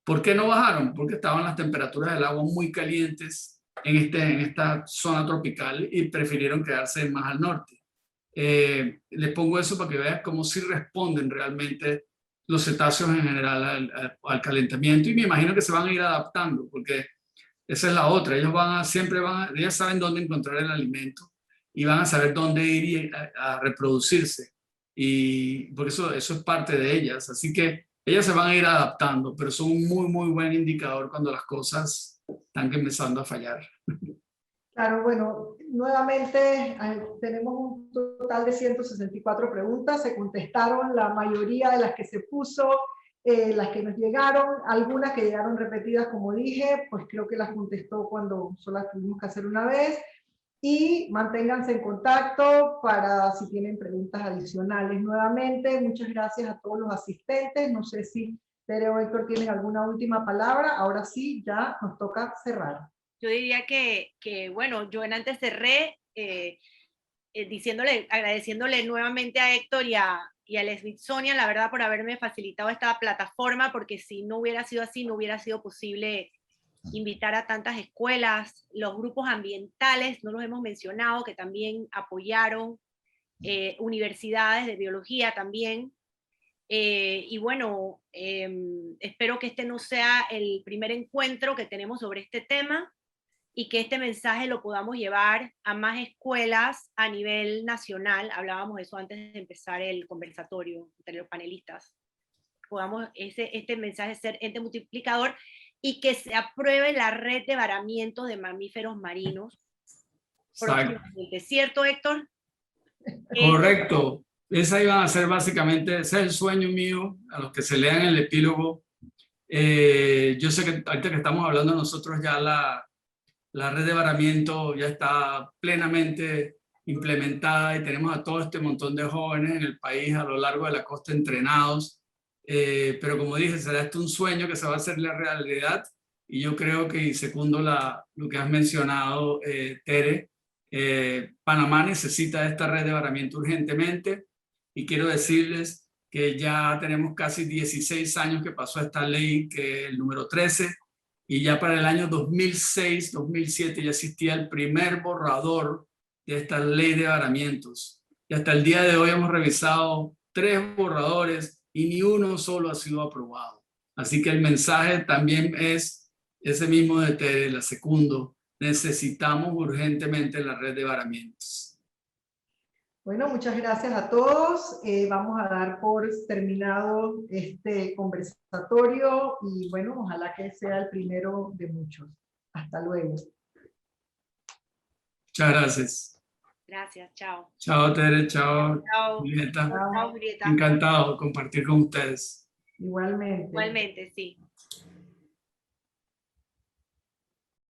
¿Por qué no bajaron? Porque estaban las temperaturas del agua muy calientes en esta zona tropical y prefirieron quedarse más al norte. Les pongo eso para que vean cómo sí responden realmente los cetáceos en general al calentamiento, y me imagino que se van a ir adaptando porque esa es la otra. Ellos ellas saben dónde encontrar el alimento y van a saber dónde ir a reproducirse, y por eso es parte de ellas. Así que ellas se van a ir adaptando, pero son un muy, muy buen indicador cuando las cosas están empezando a fallar.
Claro, bueno, nuevamente tenemos un total de 164 preguntas, se contestaron la mayoría de las que se puso, las que nos llegaron, algunas que llegaron repetidas, como dije, pues creo que las contestó cuando solo las tuvimos que hacer una vez, y manténganse en contacto para si tienen preguntas adicionales. Nuevamente, muchas gracias a todos los asistentes. No sé si Tere o Héctor tienen alguna última palabra. Ahora sí, ya nos toca cerrar.
Yo diría que bueno, yo antes cerré agradeciéndole nuevamente a Héctor y al Smithsonian, la verdad, por haberme facilitado esta plataforma, porque si no hubiera sido así, no hubiera sido posible invitar a tantas escuelas. Los grupos ambientales, no los hemos mencionado, que también apoyaron, universidades de biología también. Y bueno, espero que este no sea el primer encuentro que tenemos sobre este tema y que este mensaje lo podamos llevar a más escuelas a nivel nacional. Hablábamos de eso antes de empezar el conversatorio entre los panelistas. Podamos este mensaje ser ente multiplicador y que se apruebe la red de varamientos de mamíferos marinos. ¿Es cierto, Héctor?
Correcto. Esa iba a ser básicamente, ese es el sueño mío, a los que se lean el epílogo. Yo sé que ahorita que estamos hablando nosotros ya la red de varamiento ya está plenamente implementada y tenemos a todo este montón de jóvenes en el país a lo largo de la costa entrenados. Pero como dije, será esto un sueño que se va a hacer la realidad y yo creo que, y segundo lo que has mencionado, Tere, Panamá necesita esta red de varamiento urgentemente y quiero decirles que ya tenemos casi 16 años que pasó esta ley, que es el número 13, y ya para el año 2006, 2007 ya existía el primer borrador de esta ley de varamientos. Y hasta el día de hoy hemos revisado 3 borradores y ni uno solo ha sido aprobado. Así que el mensaje también es ese mismo de Tere, la segundo. Necesitamos urgentemente la red de varamientos.
Bueno, muchas gracias a todos. Vamos a dar por terminado este conversatorio y bueno, ojalá que sea el primero de muchos. Hasta luego.
Muchas gracias.
Gracias, chao.
Chao, Tere, chao,
Chao.
Julieta.
Chao, Julieta.
Encantado de compartir con ustedes.
Igualmente.
Igualmente, sí.